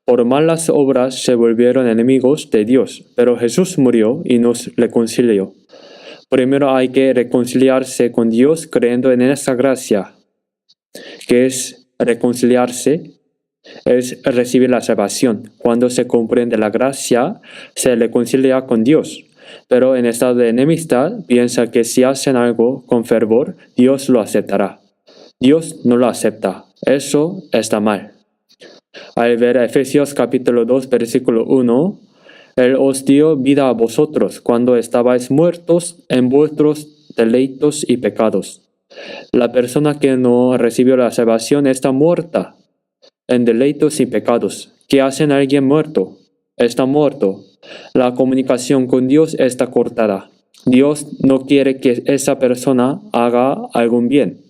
Por malas obras se volvieron enemigos de Dios, pero Jesús murió y nos reconcilió. Primero hay que reconciliarse con Dios creyendo en esa gracia. ¿Qué es reconciliarse? Es recibir la salvación. Cuando se comprende la gracia, se reconcilia con Dios. Pero en estado de enemistad, piensa que si hacen algo con fervor, Dios lo aceptará. Dios no lo acepta. Eso está mal. Al ver Efesios capítulo 2, versículo 1, Él os dio vida a vosotros cuando estabais muertos en vuestros delitos y pecados. La persona que no recibió la salvación está muerta en delitos y pecados. ¿Qué hacen a alguien muerto? Está muerto. La comunicación con Dios está cortada. Dios no quiere que esa persona haga algún bien.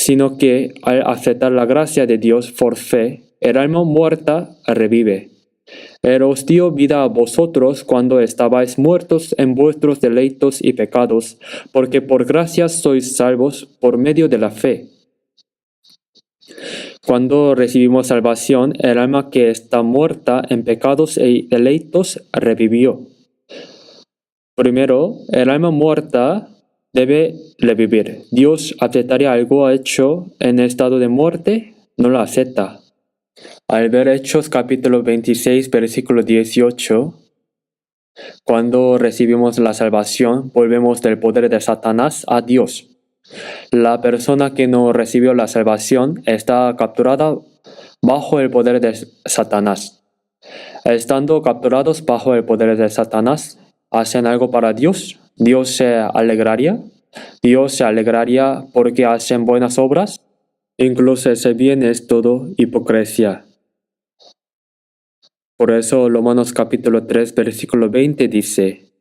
sino que al aceptar la gracia de Dios por fe, el alma muerta revive. Él os dio vida a vosotros cuando estabais muertos en vuestros delitos y pecados, porque por gracia sois salvos por medio de la fe. Cuando recibimos salvación, el alma que está muerta en pecados y delitos revivió. Primero, el alma muerta debe revivir. ¿Dios aceptaría algo hecho en estado de muerte? No lo acepta. Al ver Hechos capítulo 26, versículo 18, cuando recibimos la salvación, volvemos del poder de Satanás a Dios. La persona que no recibió la salvación está capturada bajo el poder de Satanás. Estando capturados bajo el poder de Satanás, ¿hacen algo para Dios? ¿Dios se alegraría? ¿Dios se alegraría porque hacen buenas obras? Incluso ese bien es todo hipocresía. Por eso Romanos capítulo 3 versículo 20 dice: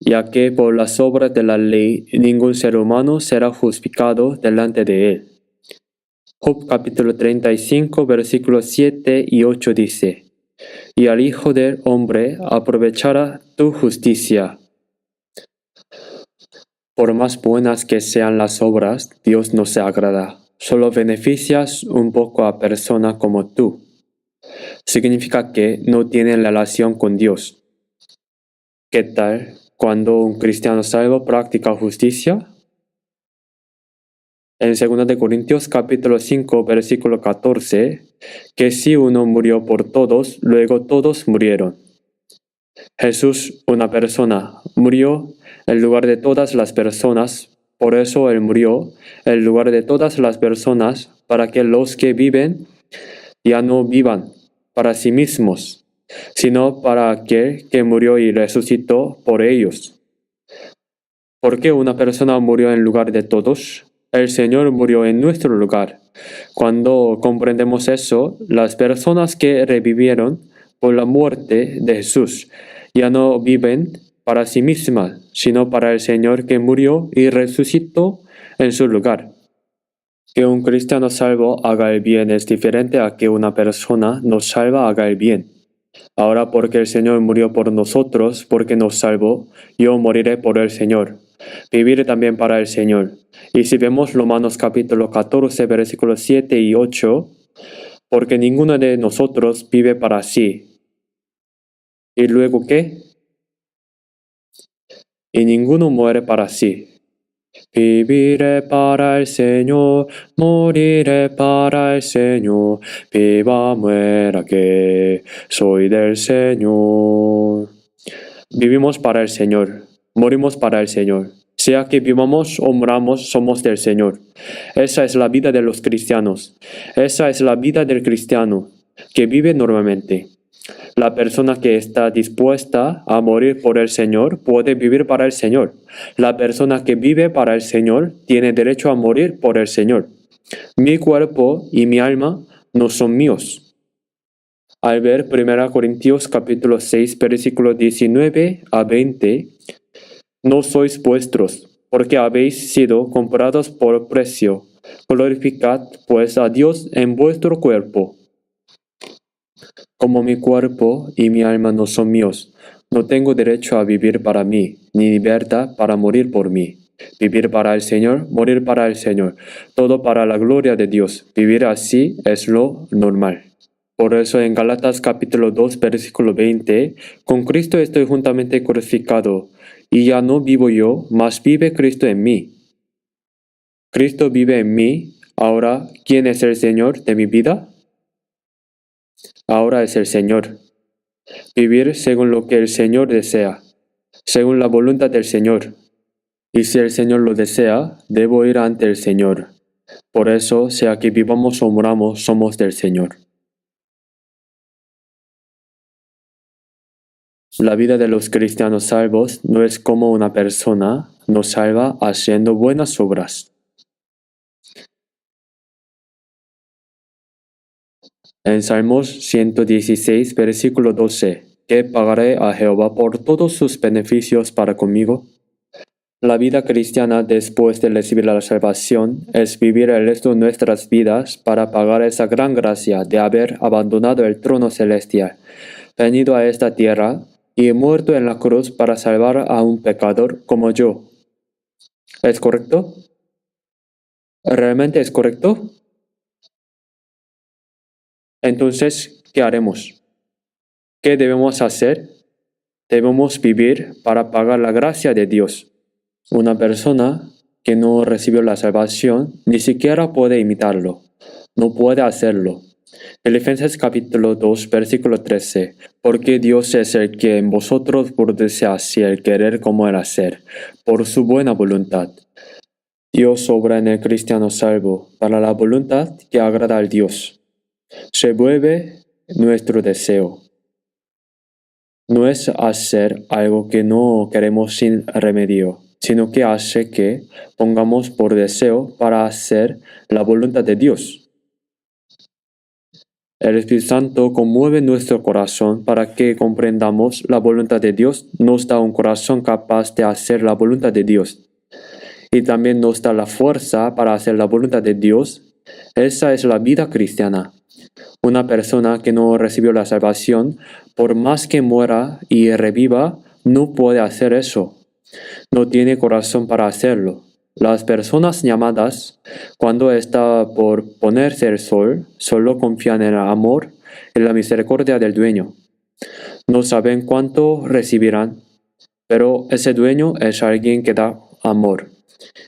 ya que por las obras de la ley ningún ser humano será justificado delante de él. Job capítulo 35 versículos 7 y 8 dice: y al Hijo del Hombre aprovechará tu justicia. Por más buenas que sean las obras, Dios no se agrada. Solo beneficias un poco a personas como tú. Significa que no tienen relación con Dios. ¿Qué tal cuando un cristiano salvo practica justicia? En 2 Corintios capítulo 5 versículo 14, que si uno murió por todos, luego todos murieron. Jesús, una persona, murió en lugar de todas las personas, por eso Él murió en lugar de todas las personas, para que los que viven ya no vivan para sí mismos, sino para aquel que murió y resucitó por ellos. ¿Por qué una persona murió en lugar de todos? El Señor murió en nuestro lugar. Cuando comprendemos eso, las personas que revivieron por la muerte de Jesús ya no viven para sí mismas, sino para el Señor que murió y resucitó en su lugar. Que un cristiano salvo haga el bien es diferente a que una persona no salva haga el bien. Ahora porque el Señor murió por nosotros, porque nos salvó, yo moriré por el Señor. Viviré también para el Señor. Y si vemos Romanos capítulo 14, versículos 7 y 8, porque ninguno de nosotros vive para sí. ¿Y luego qué? Y ninguno muere para sí. Viviré para el Señor, moriré para el Señor, viva muera que soy del Señor. Vivimos para el Señor, morimos para el Señor. Sea que vivamos o moramos, somos del Señor. Esa es la vida de los cristianos. Esa es la vida del cristiano que vive normalmente. La persona que está dispuesta a morir por el Señor puede vivir para el Señor. La persona que vive para el Señor tiene derecho a morir por el Señor. Mi cuerpo y mi alma no son míos. Al ver 1 Corintios capítulo 6, versículos 19 a 20, no sois vuestros, porque habéis sido comprados por precio. Glorificad pues a Dios en vuestro cuerpo. Como mi cuerpo y mi alma no son míos, no tengo derecho a vivir para mí, ni libertad para morir por mí. Vivir para el Señor, morir para el Señor, todo para la gloria de Dios. Vivir así es lo normal. Por eso en Gálatas capítulo 2, versículo 20, con Cristo estoy juntamente crucificado, y ya no vivo yo, mas vive Cristo en mí. Cristo vive en mí. Ahora, ¿quién es el Señor de mi vida? Ahora es el Señor. Vivir según lo que el Señor desea, según la voluntad del Señor. Y si el Señor lo desea, debo ir ante el Señor. Por eso, sea que vivamos o moramos, somos del Señor. La vida de los cristianos salvos no es como una persona nos salva haciendo buenas obras. En Salmos 116, versículo 12, ¿qué pagaré a Jehová por todos sus beneficios para conmigo? La vida cristiana después de recibir la salvación es vivir el resto de nuestras vidas para pagar esa gran gracia de haber abandonado el trono celestial, venido a esta tierra y muerto en la cruz para salvar a un pecador como yo. ¿Es correcto? ¿Realmente es correcto? Entonces, ¿qué haremos? ¿Qué debemos hacer? Debemos vivir para pagar la gracia de Dios. Una persona que no recibió la salvación ni siquiera puede imitarlo, no puede hacerlo. Filipenses capítulo 2, versículo 13. Porque Dios es el que en vosotros produce así el querer como el hacer, por su buena voluntad. Dios obra en el cristiano salvo para la voluntad que agrada al Dios. Se vuelve nuestro deseo. No es hacer algo que no queremos sin remedio, sino que hace que pongamos por deseo para hacer la voluntad de Dios. El Espíritu Santo conmueve nuestro corazón para que comprendamos la voluntad de Dios, nos da un corazón capaz de hacer la voluntad de Dios. Y también nos da la fuerza para hacer la voluntad de Dios. Esa es la vida cristiana. Una persona que no recibió la salvación, por más que muera y reviva, no puede hacer eso. No tiene corazón para hacerlo. Las personas llamadas, cuando está por ponerse el sol, solo confían en el amor y la misericordia del dueño. No saben cuánto recibirán, pero ese dueño es alguien que da amor,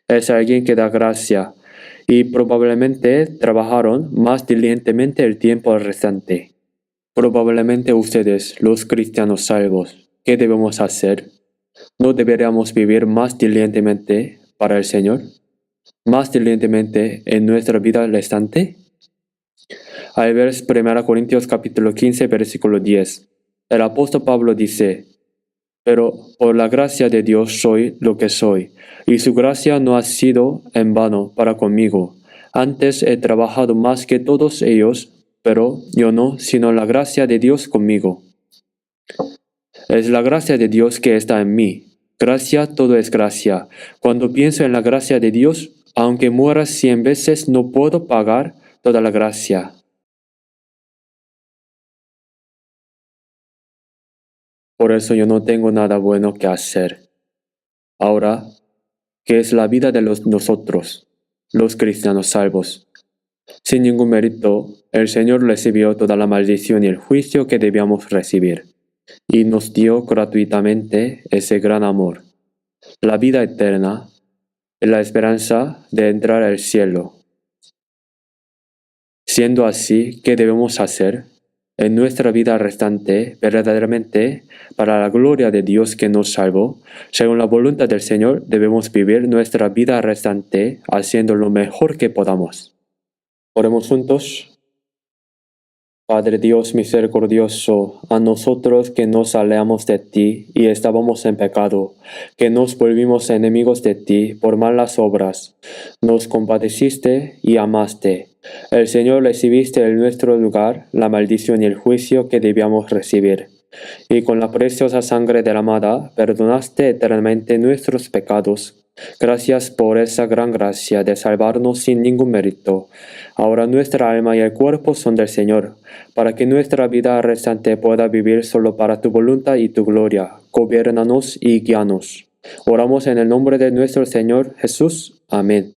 es alguien que da gracia, y probablemente trabajaron más diligentemente el tiempo restante. Probablemente ustedes, los cristianos salvos, ¿qué debemos hacer? ¿No deberíamos vivir más diligentemente para el Señor? ¿Más diligentemente en nuestra vida restante? Al ver 1 Corintios capítulo 15, versículo 10, el apóstol Pablo dice: pero por la gracia de Dios soy lo que soy, y su gracia no ha sido en vano para conmigo. Antes he trabajado más que todos ellos, pero yo no, sino la gracia de Dios conmigo. Es la gracia de Dios que está en mí. Gracia, todo es gracia. Cuando pienso en la gracia de Dios, aunque muera 100 veces, no puedo pagar toda la gracia. Por eso yo no tengo nada bueno que hacer. Ahora, ¿qué es la vida de nosotros, los cristianos salvos? Sin ningún mérito, el Señor recibió toda la maldición y el juicio que debíamos recibir, y nos dio gratuitamente ese gran amor, la vida eterna y la esperanza de entrar al cielo. Siendo así, ¿qué debemos hacer? En nuestra vida restante, verdaderamente, para la gloria de Dios que nos salvó, según la voluntad del Señor, debemos vivir nuestra vida restante haciendo lo mejor que podamos. Oremos juntos. Padre Dios misericordioso, a nosotros que nos alejamos de ti y estábamos en pecado, que nos volvimos enemigos de ti por malas obras, nos compadeciste y amaste. El Señor recibiste en nuestro lugar la maldición y el juicio que debíamos recibir, y con la preciosa sangre derramada perdonaste eternamente nuestros pecados. Gracias por esa gran gracia de salvarnos sin ningún mérito. Ahora nuestra alma y el cuerpo son del Señor, para que nuestra vida restante pueda vivir solo para tu voluntad y tu gloria. Gobiérnanos y guíanos. Oramos en el nombre de nuestro Señor Jesús. Amén.